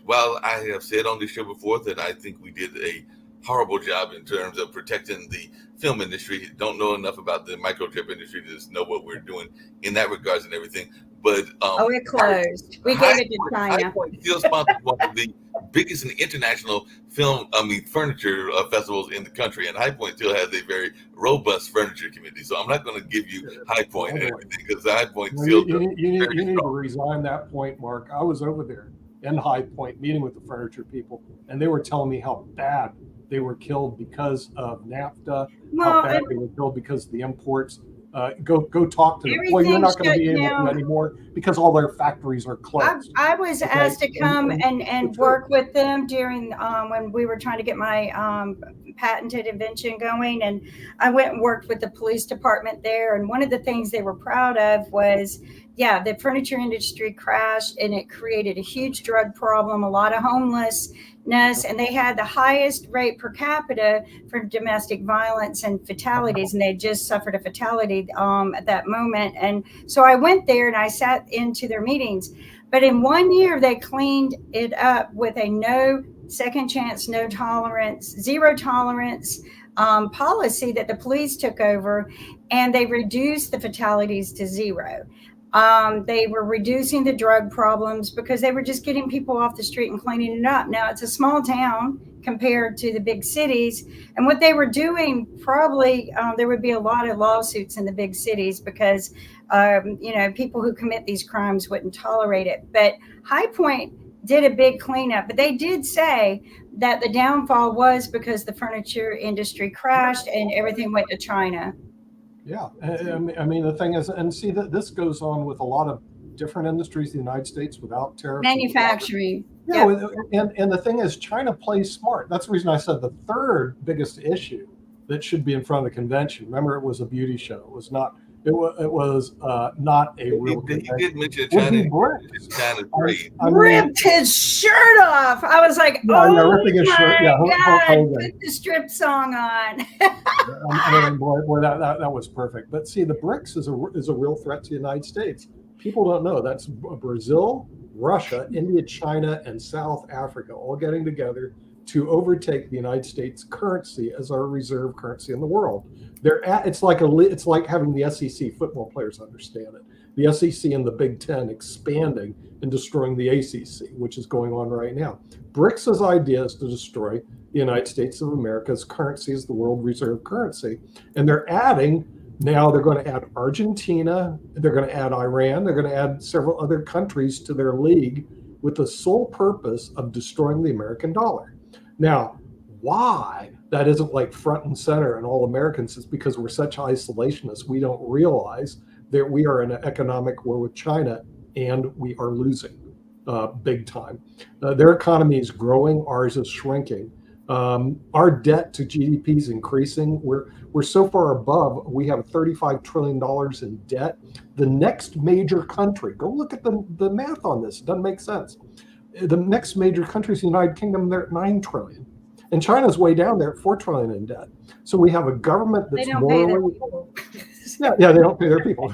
Speaker 6: While I have said on this show before that I think we did a horrible job in terms of protecting the film industry. Don't know enough about the microchip industry to just know what we're doing in that regards and everything. But
Speaker 7: it closed. We gave it to China.
Speaker 6: High Point still sponsors one of the biggest international furniture festivals in the country, and High Point still has a very robust furniture community. So I'm not going to give you High Point and everything, because High Point still.
Speaker 2: You need to resign that point, Mark. I was over there in High Point meeting with the furniture people, and they were telling me how bad they were killed because of NAFTA, how bad they were killed because of the imports. Go talk to them. Well, you're not going to be able to anymore because all their factories are closed.
Speaker 7: I was asked to come and work with them during when we were trying to get my patented invention going, and I went and worked with the police department there. And one of the things they were proud of was, the furniture industry crashed, and it created a huge drug problem, a lot of homelessness, and they had the highest rate per capita for domestic violence and fatalities, and they just suffered a fatality at that moment. And so I went there and I sat into their meetings, but in 1 year they cleaned it up with a no second chance, no tolerance, zero tolerance policy that the police took over, and they reduced the fatalities to zero. They were reducing the drug problems because they were just getting people off the street and cleaning it up. Now, it's a small town compared to the big cities. And what they were doing, probably there would be a lot of lawsuits in the big cities because, people who commit these crimes wouldn't tolerate it. But High Point did a big cleanup. But they did say that the downfall was because the furniture industry crashed and everything went to China.
Speaker 2: Yeah, I mean, the thing is, and see that this goes on with a lot of different industries in the United States without tariffs.
Speaker 7: Manufacturing.
Speaker 2: And the thing is, China plays smart. That's the reason I said the third biggest issue that should be in front of the convention. Remember, it was a beauty show. It was not. It was not a real.
Speaker 6: He did mention China. China's great.
Speaker 7: Ripped his shirt off. I was like,
Speaker 2: ripping his shirt. Yeah,
Speaker 7: God, put the strip song on.
Speaker 2: I mean, boy, that was perfect. But see, the BRICS is a real threat to the United States. People don't know that's Brazil, Russia, India, China, and South Africa all getting together to overtake the United States currency as our reserve currency in the world. It's like having the SEC football players understand it. The SEC and the Big Ten expanding and destroying the ACC, which is going on right now. BRICS' idea is to destroy the United States of America's currency as the world reserve currency. And they're going to add Argentina, they're going to add Iran, they're going to add several other countries to their league with the sole purpose of destroying the American dollar. Now, why that isn't like front and center in all Americans is because we're such isolationists. We don't realize that we are in an economic war with China and we are losing big time. Their economy is growing, ours is shrinking. Our debt to GDP is increasing. We're so far above, we have $35 trillion in debt. The next major country, go look at the math on this, it doesn't make sense. The next major country is the United Kingdom, they're at $9 trillion. And China's way down there at $4 trillion in debt. So we have a government
Speaker 7: They
Speaker 2: that's
Speaker 7: don't pay their
Speaker 2: morally,
Speaker 7: people.
Speaker 2: yeah, they don't pay their people.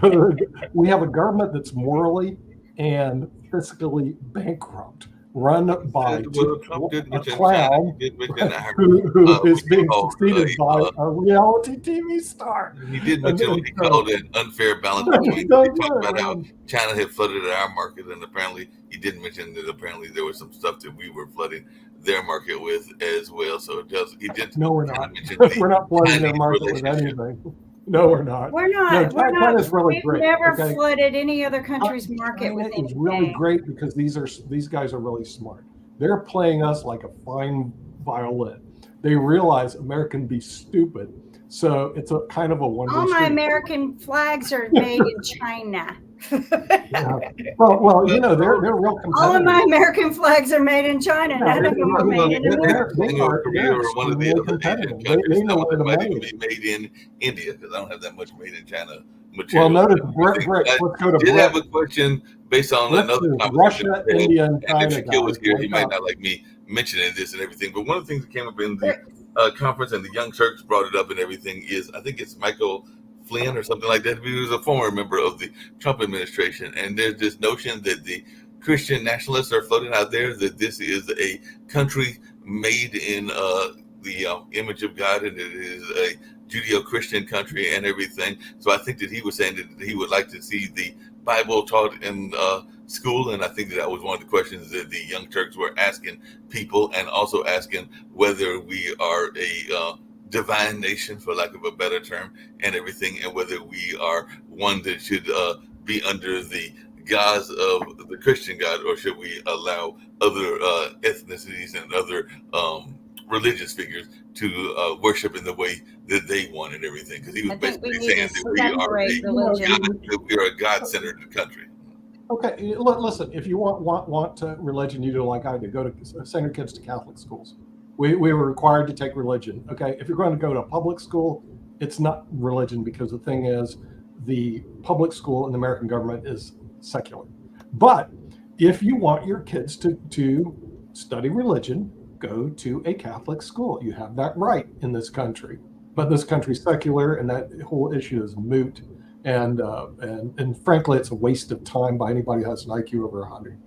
Speaker 2: We have a government that's morally and fiscally bankrupt, run by
Speaker 6: Well, Trump did
Speaker 2: a
Speaker 6: mention China.
Speaker 2: clown
Speaker 6: He did mention
Speaker 2: who is being succeeded by
Speaker 6: uh,
Speaker 2: a reality TV star.
Speaker 6: he did mention what he
Speaker 2: And so-
Speaker 6: called an unfair balance between. He talked about how China had flooded our market, and apparently he didn't mention that apparently there was some stuff that we were flooding their market with as well. So it does. He did.
Speaker 2: No, we're
Speaker 6: kind of
Speaker 2: not.
Speaker 6: mention the
Speaker 2: We're not flooding their
Speaker 6: Chinese
Speaker 2: market with
Speaker 6: relationship.
Speaker 2: anything. No, we're not.
Speaker 7: We're not.
Speaker 2: No,
Speaker 7: We're not.
Speaker 2: China's really
Speaker 7: We've
Speaker 2: great.
Speaker 7: never
Speaker 2: Okay?
Speaker 7: flooded any other country's market
Speaker 2: China
Speaker 7: with
Speaker 2: is
Speaker 7: anything.
Speaker 2: really great because these guys are really smart. They're playing us like a fine violin. They realize America can be stupid, so it's a kind of a one-way
Speaker 7: All my
Speaker 2: street.
Speaker 7: American flags are made in China.
Speaker 2: Yeah. Well, they're real competitive.
Speaker 7: All of my American flags are made in China. None of them are made in America.
Speaker 6: Korea or one of the
Speaker 2: They're
Speaker 6: other Asian
Speaker 2: competitive.
Speaker 6: countries.
Speaker 2: They know
Speaker 6: Some of
Speaker 2: where
Speaker 6: it
Speaker 2: the
Speaker 6: might
Speaker 2: money
Speaker 6: even
Speaker 2: is.
Speaker 6: be made in India because I don't have that much made in China
Speaker 2: Well,
Speaker 6: material.
Speaker 2: notice
Speaker 6: I
Speaker 2: Brick. Let's go to
Speaker 6: did have
Speaker 2: Brick.
Speaker 6: a question based on
Speaker 2: Brick
Speaker 6: another
Speaker 2: is
Speaker 6: conversation.
Speaker 2: Russia,
Speaker 6: we had.
Speaker 2: India, and
Speaker 6: And if
Speaker 2: China.
Speaker 6: Shaquille was
Speaker 2: Guys,
Speaker 6: here, he
Speaker 2: wake
Speaker 6: might
Speaker 2: up.
Speaker 6: not like me mentioning this and everything. But one of the things that came up in the conference, and the Young Turks brought it up and everything, is I think it's Michael Flynn or something like that. He was a former member of the Trump administration. And there's this notion that the Christian nationalists are floating out there that this is a country made in the image of God, and it is a Judeo-Christian country and everything. So I think that he was saying that he would like to see the Bible taught in school, and I think that was one of the questions that the Young Turks were asking people, and also asking whether we are a divine nation, for lack of a better term, and everything, and whether we are one that should be under the gods of the Christian God, or should we allow other ethnicities and other religious figures to worship in the way that they want and everything? Because he was
Speaker 7: I think we
Speaker 6: basically
Speaker 7: need
Speaker 6: saying
Speaker 7: to
Speaker 6: that we are
Speaker 7: separate religion.
Speaker 6: that we are a God-centered country.
Speaker 2: Okay, listen. If you want religion, you do like I do. Go to send your kids to Catholic schools. We were required to take religion. Okay, if you're going to go to a public school, it's not religion, because the thing is, the public school in the American government is secular. But if you want your kids to study religion, go to a Catholic school. You have that right in this country. But this country's secular, and that whole issue is moot. And frankly, it's a waste of time by anybody who has an IQ over 100.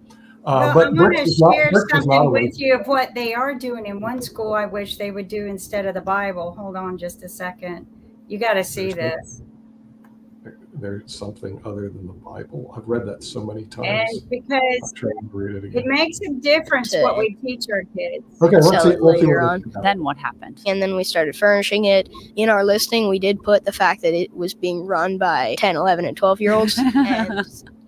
Speaker 7: Well,
Speaker 2: But
Speaker 7: I'm going
Speaker 2: Brick
Speaker 7: to
Speaker 2: is not-
Speaker 7: share
Speaker 2: Brick is not
Speaker 7: something
Speaker 2: a
Speaker 7: with
Speaker 2: waste.
Speaker 7: you of what they are doing in one school. I wish they would do instead of the Bible. Hold on just a second. You got to see this.
Speaker 2: There's something other than the Bible. I've read that so many
Speaker 7: And
Speaker 2: times.
Speaker 7: because
Speaker 2: I'm trying to read it
Speaker 7: it
Speaker 2: again.
Speaker 7: makes a difference what we teach our kids.
Speaker 2: Okay, let's
Speaker 8: Sell
Speaker 2: see.
Speaker 8: it
Speaker 2: Let's see
Speaker 8: later
Speaker 2: what
Speaker 8: on.
Speaker 2: it's about.
Speaker 9: Then what happened?
Speaker 8: And then we started furnishing it. In our listing, we did put the fact that it was being run by 10, 11, and 12-year-olds.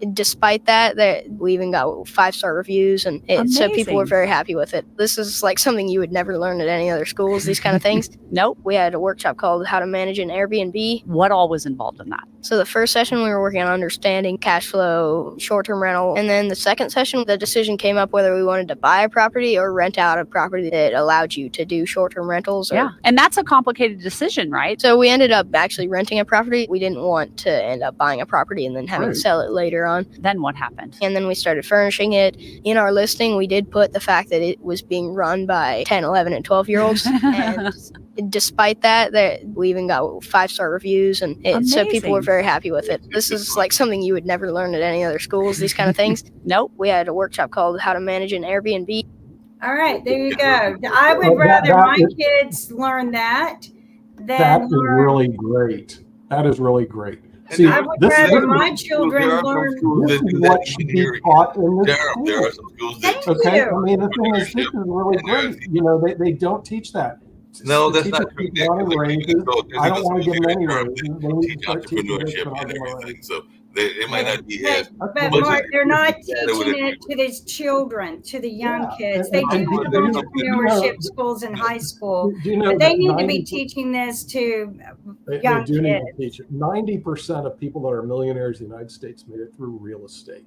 Speaker 8: And despite that, we even got 5-star reviews, and so people were
Speaker 9: Amazing.
Speaker 8: very happy with it. This is like something you would never learn at any other schools, these kind of things.
Speaker 9: Nope.
Speaker 8: We had a workshop called How to Manage an Airbnb.
Speaker 9: What all was involved in that?
Speaker 8: So the first session, we were working on understanding cash flow, short-term rental. And then the second session, the decision came up whether we wanted to buy a property or rent out a property that allowed you to do short-term rentals.
Speaker 9: Yeah. And that's a complicated decision, right?
Speaker 8: So we ended up actually renting a property. We didn't want to end up buying a property and then having to sell it later on.
Speaker 9: Then what happened?
Speaker 8: And then we started furnishing it. In our listing, we did put the fact that it was being run by 10, 11, and 12-year-olds. And despite that, we even got 5-star reviews, and so people were
Speaker 9: Amazing.
Speaker 8: very happy with it. This is like something you would never learn at any other schools, these kind of things.
Speaker 9: Nope.
Speaker 8: We had a workshop called How to Manage an Airbnb.
Speaker 7: All right, there you go. I would
Speaker 2: Well,
Speaker 7: rather
Speaker 2: that
Speaker 7: my
Speaker 2: is-
Speaker 7: kids learn that
Speaker 2: That
Speaker 7: than
Speaker 2: is
Speaker 7: learn.
Speaker 2: really great. That is really great.
Speaker 6: And
Speaker 2: See,
Speaker 7: I would
Speaker 2: this is
Speaker 7: rather my children
Speaker 6: there are some
Speaker 7: learn.
Speaker 6: schools
Speaker 2: this
Speaker 6: that
Speaker 2: is
Speaker 6: do
Speaker 2: what
Speaker 6: that
Speaker 2: should
Speaker 6: even
Speaker 2: be
Speaker 6: here.
Speaker 2: taught in this
Speaker 6: There are
Speaker 2: school.
Speaker 6: some schools that
Speaker 7: Thank
Speaker 2: Okay,
Speaker 7: you.
Speaker 2: I mean, the thing is, this is really
Speaker 6: And there's-
Speaker 2: great. You know, they don't teach that.
Speaker 6: No,
Speaker 2: The
Speaker 6: that's not
Speaker 2: teachers
Speaker 6: true.
Speaker 2: keep wanting raises. I don't want to give them any
Speaker 6: They
Speaker 2: raises. They need to
Speaker 6: teach
Speaker 2: start teaching this,
Speaker 6: entrepreneurship
Speaker 2: but I'll
Speaker 6: and
Speaker 2: give them a raise.
Speaker 6: everything. So it might not be as
Speaker 7: But
Speaker 2: That's
Speaker 6: much
Speaker 2: what-
Speaker 7: Mark, they're not
Speaker 6: Yeah, they would
Speaker 7: teaching
Speaker 6: agree
Speaker 7: it to these children, to the young
Speaker 2: Yeah,
Speaker 7: kids.
Speaker 2: and-
Speaker 7: They
Speaker 2: and
Speaker 7: do
Speaker 2: do
Speaker 7: have
Speaker 2: you know-
Speaker 7: entrepreneurship schools in high school,
Speaker 2: Do you know
Speaker 7: but they
Speaker 2: that
Speaker 7: need to be
Speaker 2: 90
Speaker 7: teaching this to
Speaker 2: They
Speaker 7: young
Speaker 2: do need to
Speaker 7: kids.
Speaker 2: teach it. 90% of people that are millionaires in the United States made it through real estate.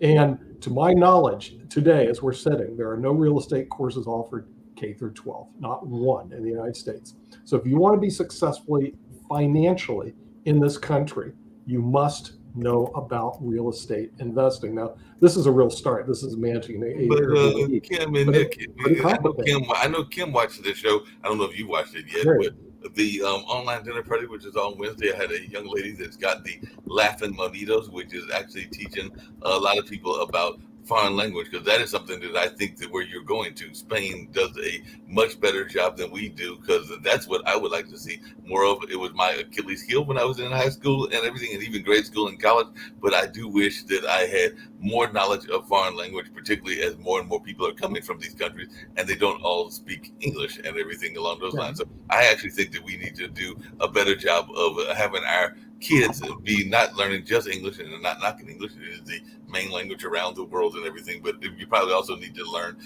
Speaker 2: And to my knowledge, today, as we're sitting, there are no real estate courses offered K through 12, not one in the United States. So if you want to be successfully financially in this country, you must know about real estate investing. Now, this is a real start. This is managing a
Speaker 6: But
Speaker 2: Airbnb.
Speaker 6: Kim and
Speaker 2: But
Speaker 6: Nick,
Speaker 2: it's pretty complicated.
Speaker 6: I know Kim watched the show. I don't know if you watched it yet,
Speaker 2: Right.
Speaker 6: but the online dinner party, which is on Wednesday, I had a young lady that's got the Laughing Monitos, which is actually teaching a lot of people about foreign language, because that is something that I think that where you're going to, Spain does a much better job than we do, because that's what I would like to see more of. It was my Achilles heel when I was in high school and everything, and even grade school and college. But I do wish that I had more knowledge of foreign language, particularly as more and more people are coming from these countries and they don't all speak English and everything along those lines. So I actually think that we need to do a better job of having our kids be not learning just English and not knocking English. It is the main language around the world and everything, but you probably also need to learn,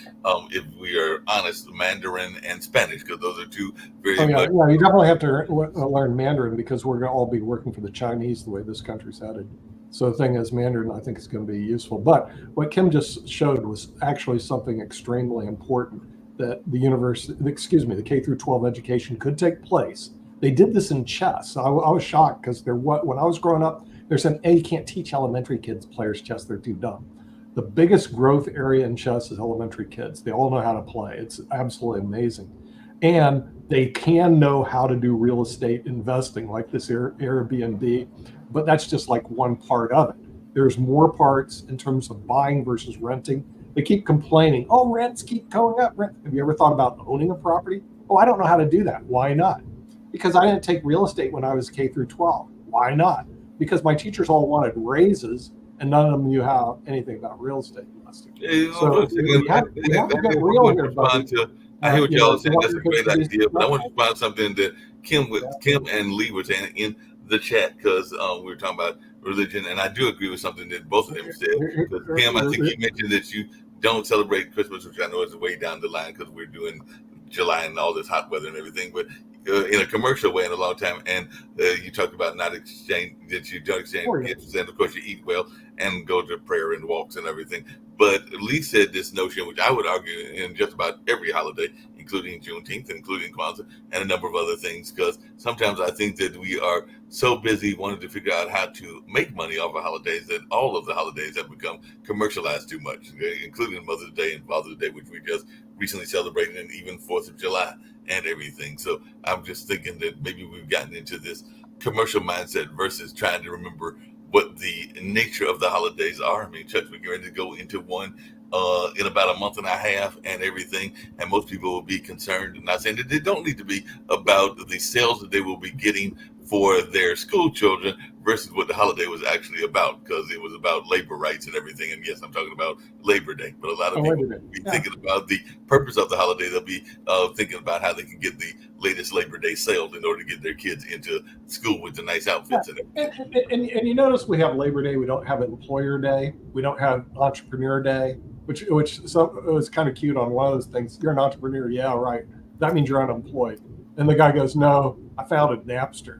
Speaker 6: if we are honest, Mandarin and Spanish, because those are two very much.
Speaker 2: Yeah, you definitely have to learn Mandarin, because we're going to all be working for the Chinese the way this country's headed. So the thing is, Mandarin, I think, is going to be useful. But what Kim just showed was actually something extremely important, that the K through 12 education could take place. They did this in chess. I was shocked, because when I was growing up, they're saying, hey, you can't teach elementary kids players chess. They're too dumb. The biggest growth area in chess is elementary kids. They all know how to play. It's absolutely amazing. And they can know how to do real estate investing, like this Airbnb, but that's just like one part of it. There's more parts in terms of buying versus renting. They keep complaining, oh, rents keep going up. Have you ever thought about owning a property? Oh, I don't know how to do that. Why not? Because I didn't take real estate when I was K through 12. Why not? Because my teachers all wanted raises, and none of them knew how anything about real estate investing. So we have to get real here, buddy.
Speaker 6: I hear what y'all are saying. That's a great idea, but I want to find something that Kim and Lee were saying in the chat, because we were talking about religion, and I do agree with something that both of them said. Because Kim, I think you mentioned that you don't celebrate Christmas, which I know is way down the line because we're doing July and all this hot weather and everything, but in a commercial way in a long time. And you talked about that you don't exchange gifts, and of course you eat well and go to prayer and walks and everything. But Lee said this notion, which I would argue in just about every holiday, including Juneteenth, including Kwanzaa, and a number of other things, because sometimes I think that we are so busy wanting to figure out how to make money off of holidays that all of the holidays have become commercialized too much, including Mother's Day and Father's Day, which we just recently celebrated, and even 4th of July and everything. So I'm just thinking that maybe we've gotten into this commercial mindset versus trying to remember what the nature of the holidays are. I mean, Chuck, we're ready to go into one in about a month and a half and everything, and most people will be concerned. I'm not saying that they don't need to be about the sales that they will be getting for their school children versus what the holiday was actually about, because it was about labor rights and everything. And yes, I'm talking about Labor Day, but a lot of people will be thinking about the purpose of the holiday. They'll be thinking about how they can get the latest Labor Day sales in order to get their kids into school with the nice outfits and everything.
Speaker 2: And you notice we have Labor Day, we don't have Employer Day, we don't have Entrepreneur Day, which it was kind of cute on one of those things. You're an entrepreneur, yeah, right. That means you're unemployed. And the guy goes, no, I founded Napster.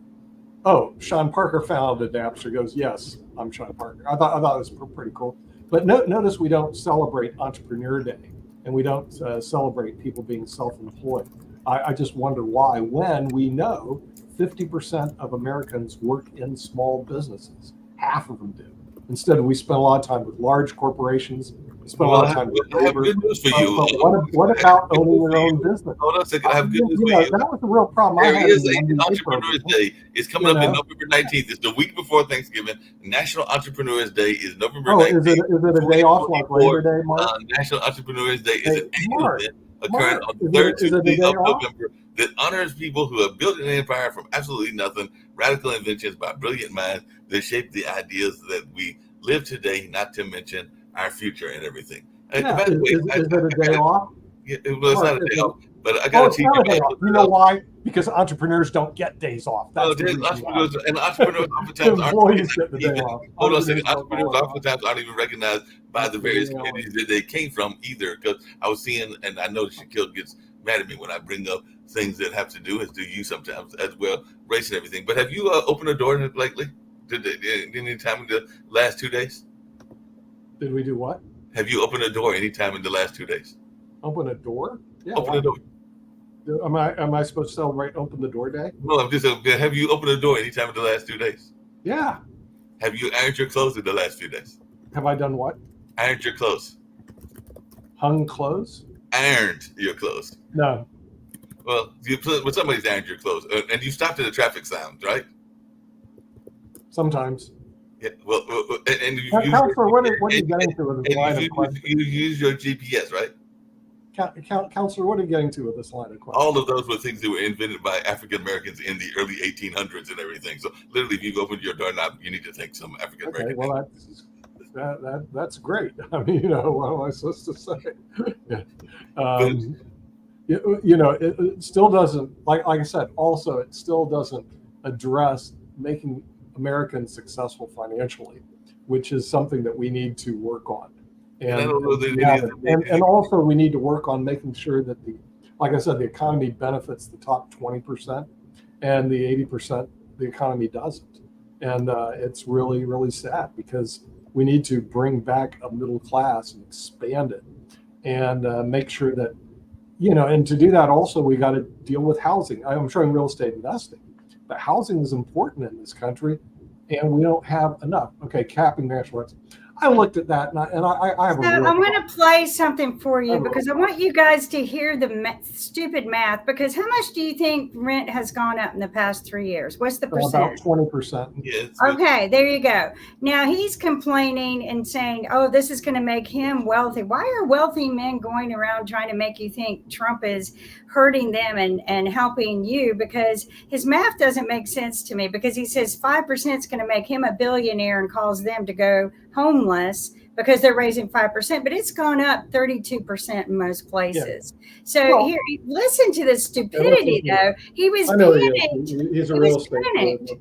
Speaker 2: Oh, Sean Parker founded Napster. He goes, yes, I'm Sean Parker. I thought it was pretty cool. But notice we don't celebrate Entrepreneur Day, and we don't celebrate people being self-employed. I just wonder why, when we know 50% of Americans work in small businesses. Half of them do. Instead, we spend a lot of time with large corporations. We spend a lot of time with labor.
Speaker 6: I have good news for you.
Speaker 2: What about owning your own business?
Speaker 6: Hold on a second. I have good news for you.
Speaker 2: That was the real problem.
Speaker 6: There is an Entrepreneur's Day. It's coming up in November 19th. It's the week before Thanksgiving. National Entrepreneur's Day is November 19th.
Speaker 2: Is it a day off like Labor Day, Mark?
Speaker 6: National Entrepreneur's Day is an annual event occurring on the third Tuesday of November that honors people who have built an empire from absolutely nothing, radical inventions by brilliant minds that shape the ideas that we live today, not to mention our future and everything.
Speaker 2: Yeah, by the way, is it a day off?
Speaker 6: Yeah, well, it's not a day off, but I got to teach you about
Speaker 2: You know why? Because entrepreneurs don't get days off. That's
Speaker 6: entrepreneurs oftentimes aren't even, hold on a second. Entrepreneurs oftentimes aren't even recognized by the various communities that they came from either. Because I was seeing, and I know Shaquille gets mad at me when I bring up things that have to do, as do you sometimes as well, race and everything. But have you opened a door lately? Any time in the last 2 days?
Speaker 2: Did we do what?
Speaker 6: Have you opened a door any time in the last 2 days?
Speaker 2: Open a door? Yeah.
Speaker 6: Open a door.
Speaker 2: Am I supposed to celebrate Open the Door Day?
Speaker 6: No, I'm just. Have you opened a door any time in the last 2 days?
Speaker 2: Yeah.
Speaker 6: Have you ironed your clothes in the last few days?
Speaker 2: Have I done what?
Speaker 6: Ironed your clothes.
Speaker 2: Hung clothes?
Speaker 6: Ironed your clothes.
Speaker 2: No.
Speaker 6: Well, when somebody's ironed your clothes, and you stopped at a traffic sign, right?
Speaker 2: Sometimes.
Speaker 6: Yeah, well, and you
Speaker 2: Counselor, what are you getting to with this line of question?
Speaker 6: You use your GPS, right?
Speaker 2: Counselor, what are you getting to with this line of question?
Speaker 6: All of those were things that were invented by African Americans in the early 1800s and everything. So literally, if you open your doorknob, you need to think some African American.
Speaker 2: Okay, well, that's great. I mean, what am I supposed to say? It still doesn't, like I said, also, it still doesn't address making Americans successful financially, which is something that we need to work on. And also we need to work on making sure that like I said, the economy benefits the top 20%, and the 80% the economy doesn't. And it's really, really sad, because we need to bring back a middle class and expand it, and make sure that, and to do that also, we got to deal with housing. I'm showing real estate investing, but housing is important in this country, and we don't have enough. Okay, capping national rents. I looked at that, and I have
Speaker 7: so I'm going to play something for you, because I want you guys to hear the stupid math. Because how much do you think rent has gone up in the past 3 years? What's the percent?
Speaker 2: About 20%.
Speaker 6: Yes.
Speaker 7: Okay, there you go. Now he's complaining and saying, oh, this is going to make him wealthy. Why are wealthy men going around trying to make you think Trump is hurting them and helping you? Because his math doesn't make sense to me, because he says 5% is going to make him a billionaire and cause them to go homeless because they're raising 5%, but it's gone up 32% in most places. Yeah. So here, listen to the stupidity, though. He was panicked.
Speaker 2: He's a real estate.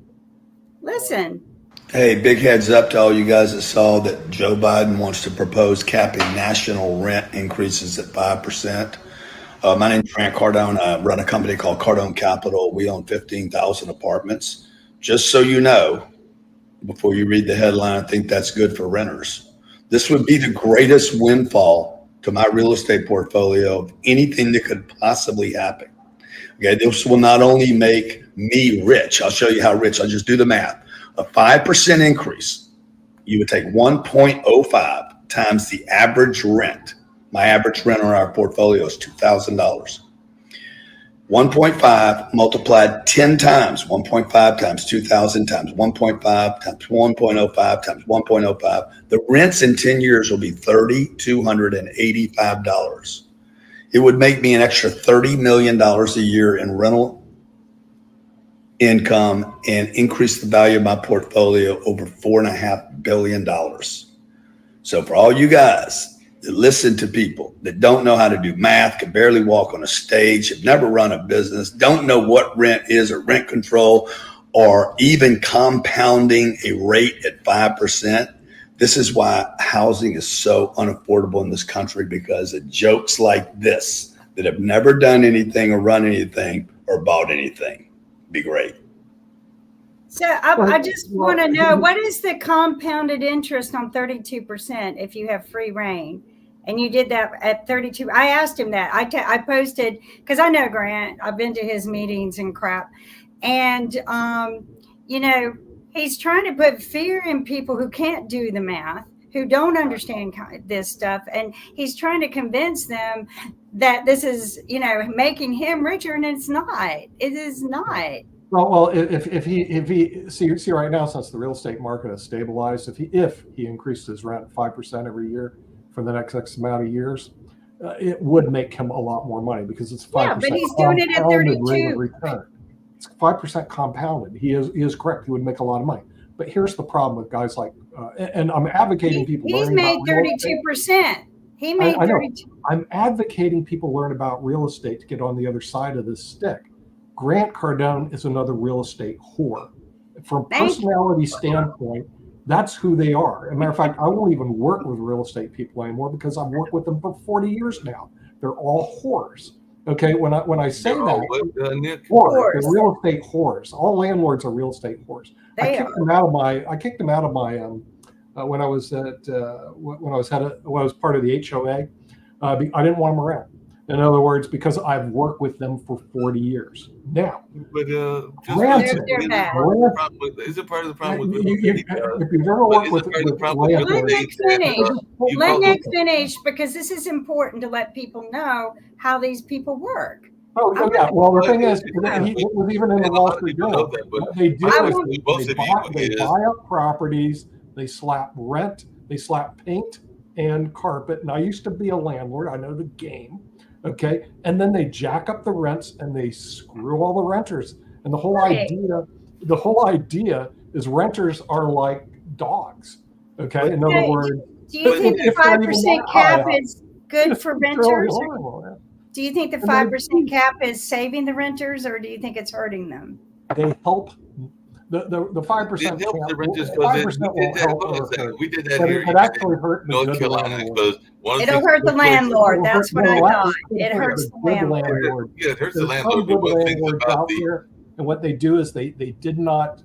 Speaker 7: Listen.
Speaker 10: Hey, big heads up to all you guys that saw that Joe Biden wants to propose capping national rent increases at 5%. My name is Grant Cardone. I run a company called Cardone Capital. We own 15,000 apartments. Just so you know, before you read the headline, I think that's good for renters. This would be the greatest windfall to my real estate portfolio of anything that could possibly happen. Okay, this will not only make me rich. I'll show you how rich. I'll just do the math. A 5% increase, you would take 1.05 times the average rent. My average rent on our portfolio is $2,000. 1.5 multiplied 10 times, 1.5 times 2,000 times 1.5 times 1.05 times 1.05. The rents in 10 years will be $3,285. It would make me an extra $30 million a year in rental income and increase the value of my portfolio over $4.5 billion. So for all you guys that listen to people that don't know how to do math, can barely walk on a stage, have never run a business, don't know what rent is or rent control or even compounding a rate at 5%. This is why housing is so unaffordable in this country, because of jokes like this that have never done anything or run anything or bought anything. Be great.
Speaker 7: So I just want to know, what is the compounded interest on 32% if you have free reign? And you did that at 32. I asked him that. I posted, because I know Grant. I've been to his meetings and crap. And, he's trying to put fear in people who can't do the math, who don't understand this stuff. And he's trying to convince them that this is, making him richer. And it's not. It is not.
Speaker 2: Well, if he see right now, since the real estate market has stabilized, if he increased his rent 5% every year for the next X amount of years, it would make him a lot more money, because it's 5%.
Speaker 7: Yeah, but he's doing it at 32.
Speaker 2: It's 5% compounded. He is correct. He would make a lot of money. But here's the problem with guys like, and I'm advocating people.
Speaker 7: He's made 32%. He made 32%.
Speaker 2: I'm advocating people learn about real estate to get on the other side of this stick. Grant Cardone is another real estate whore. From a personality standpoint, that's who they are. As a matter of fact, I won't even work with real estate people anymore, because I've worked with them for 40 years now. They're all whores. Okay, when I say that, whores, they're real estate whores. All landlords are real estate whores. I kicked them out of my when I was part of the HOA. I didn't want them around. In other words, because I've worked with them for 40 years. Now,
Speaker 6: But
Speaker 2: granted,
Speaker 7: They're bad.
Speaker 6: is it part of the problem with
Speaker 2: if you've ever worked with landlords,
Speaker 7: Let Nick finish.
Speaker 6: you
Speaker 7: Let
Speaker 6: call
Speaker 7: Nick finish, because this is important to let people know how these people work.
Speaker 2: oh yeah. Well, the thing is, it was even in the Wall Street Journal. What they do is they buy up properties, they slap rent, they slap paint and carpet. And I used to be a landlord. I know the game. Okay, and then they jack up the rents and they screw all the renters. And the whole idea is renters are like dogs. Okay, in other words,
Speaker 7: do you think the 5% cap is good for renters? Do you think the 5% cap is saving the renters, or do you think it's hurting them?
Speaker 2: They help. The 5% cap.
Speaker 6: The renters
Speaker 2: 5% won't help.
Speaker 6: we did that
Speaker 2: But
Speaker 6: here.
Speaker 2: it actually hurt the
Speaker 6: North
Speaker 2: good
Speaker 6: Carolina
Speaker 2: landlord.
Speaker 6: because
Speaker 7: It'll hurt the landlord. That's what I thought. It hurts the landlord.
Speaker 6: Yeah, it hurts the
Speaker 2: There's
Speaker 6: landlord.
Speaker 2: some
Speaker 6: But
Speaker 2: good
Speaker 6: one thing
Speaker 2: landlords
Speaker 6: about
Speaker 2: out there, and what they do is they did not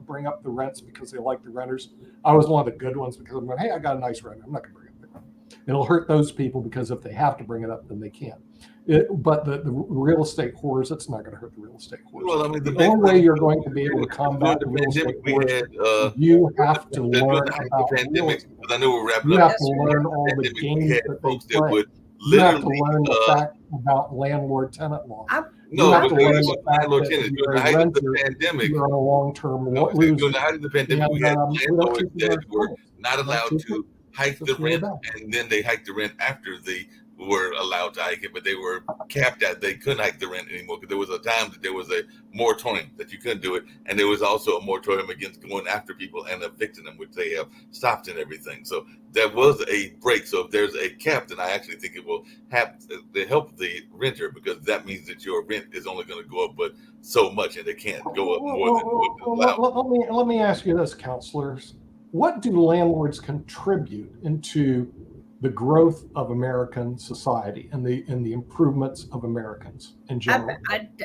Speaker 2: bring up the rents because they like the renters. I was one of the good ones because I'm going, hey, I got a nice rent. I'm not going to bring up the rent. It'll hurt those people because if they have to bring it up, then they can't. But the real estate whores, it's not going to hurt the real estate whores.
Speaker 6: Well, I mean,
Speaker 2: the only way you're going to be able to combat the real estate whores, you have to learn about real estate.
Speaker 6: I know we're wrapping
Speaker 2: You
Speaker 6: up.
Speaker 2: have to learn all the games that
Speaker 6: folks
Speaker 2: they
Speaker 6: that
Speaker 2: play.
Speaker 6: would
Speaker 2: You have to
Speaker 6: literally,
Speaker 2: learn the fact about landlord-tenant law.
Speaker 6: no,
Speaker 2: You have
Speaker 6: but
Speaker 2: to
Speaker 6: there
Speaker 2: learn
Speaker 6: was
Speaker 2: the
Speaker 6: a
Speaker 2: fact
Speaker 6: landlord
Speaker 2: that
Speaker 6: tenant.
Speaker 2: you're
Speaker 6: During the
Speaker 2: a
Speaker 6: height of the
Speaker 2: renter,
Speaker 6: pandemic,
Speaker 2: you're on a long-term
Speaker 6: during
Speaker 2: loser.
Speaker 6: the height of the pandemic, we had landlords that were not allowed to hike the rent, and then they hiked the rent after they were allowed to hike it, but they were capped at they couldn't hike the rent anymore because there was a time that there was a moratorium that you couldn't do it, and there was also a moratorium against going after people and evicting them, which they have stopped and everything. So there was a break. So if there's a cap, then I actually think it will have to help the renter, because that means that your rent is only going to go up but so much, and it can't go up more than what is allowed.
Speaker 2: Let me ask you this, counselors. What do landlords contribute into the growth of American society and the improvements of Americans in general?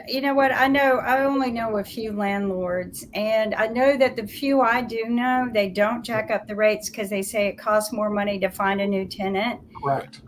Speaker 7: You know what? I only know a few landlords, and I know that the few I do know, they don't jack up the rates because they say it costs more money to find a new tenant.
Speaker 2: Correct.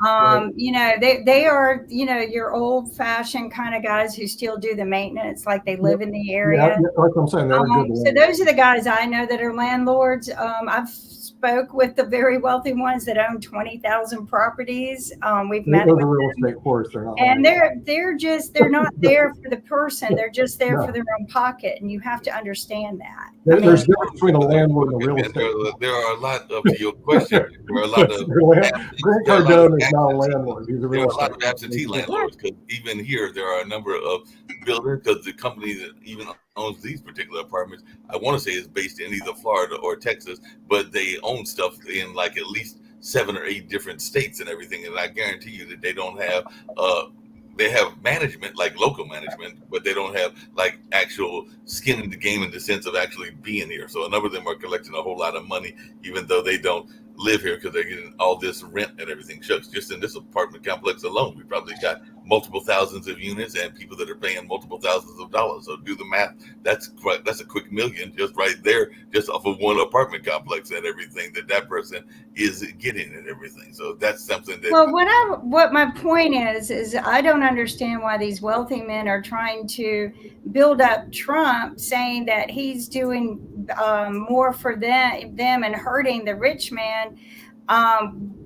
Speaker 7: You know, they are, you know, your old fashioned kind of guys who still do the maintenance, like they live in the area.
Speaker 2: Yeah, like I'm saying, they're good
Speaker 7: So those are the guys I know that are landlords. I've spoke with the very wealthy ones that own 20,000 properties. We've met
Speaker 2: those
Speaker 7: with
Speaker 2: are real
Speaker 7: them.
Speaker 2: estate whores. They're not.
Speaker 7: And they're not there for the person. They're just there for their own pocket, and you have to understand that.
Speaker 2: There's a difference between a landlord and a real estate.
Speaker 6: There are a lot of your questions. There are a lot of
Speaker 2: Grant Cardone is not a landlord. He's a real estate.
Speaker 6: There are a lot of absentee landlords, because even here there are a number of builders, because the company that even owns these particular apartments, I want to say, is based in either Florida or Texas, but they own stuff in like at least 7 or 8 different states and everything. And I guarantee you that they don't have they have management, like local management, but they don't have like actual skin in the game in the sense of actually being here. So a number of them are collecting a whole lot of money, even though they don't live here, because they're getting all this rent and everything. Shucks, just in this apartment complex alone, we probably got multiple thousands of units and people that are paying multiple thousands of dollars. So do the math. That's a quick million just right there, just off of one apartment complex and everything that person is getting and everything. So that's something that.
Speaker 7: Well, what my point is I don't understand why these wealthy men are trying to build up Trump, saying that he's doing more for them and hurting the rich man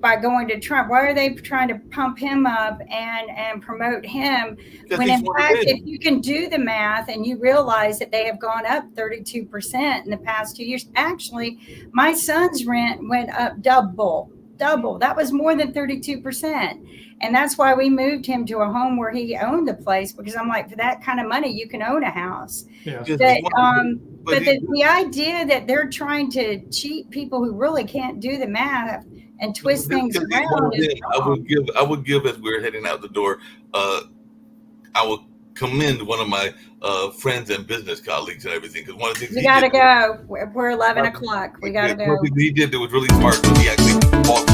Speaker 7: by going to Trump. Why are they trying to pump him up and promote him, when in fact, if you can do the math and you realize that they have gone up 32% in the past 2 years. Actually, my son's rent went up double. That was more than 32%. And that's why we moved him to a home where he owned the place, because I'm like, for that kind of money, you can own a house.
Speaker 2: Yeah.
Speaker 7: But the idea that they're trying to cheat people who really can't do the math and twist things around.
Speaker 6: I would give, as we're heading out the door, I will commend one of my friends and business colleagues and everything, because one of the things
Speaker 7: we got to go. We're 11 o'clock. We got to go.
Speaker 6: What he did that was really smart was he actually bought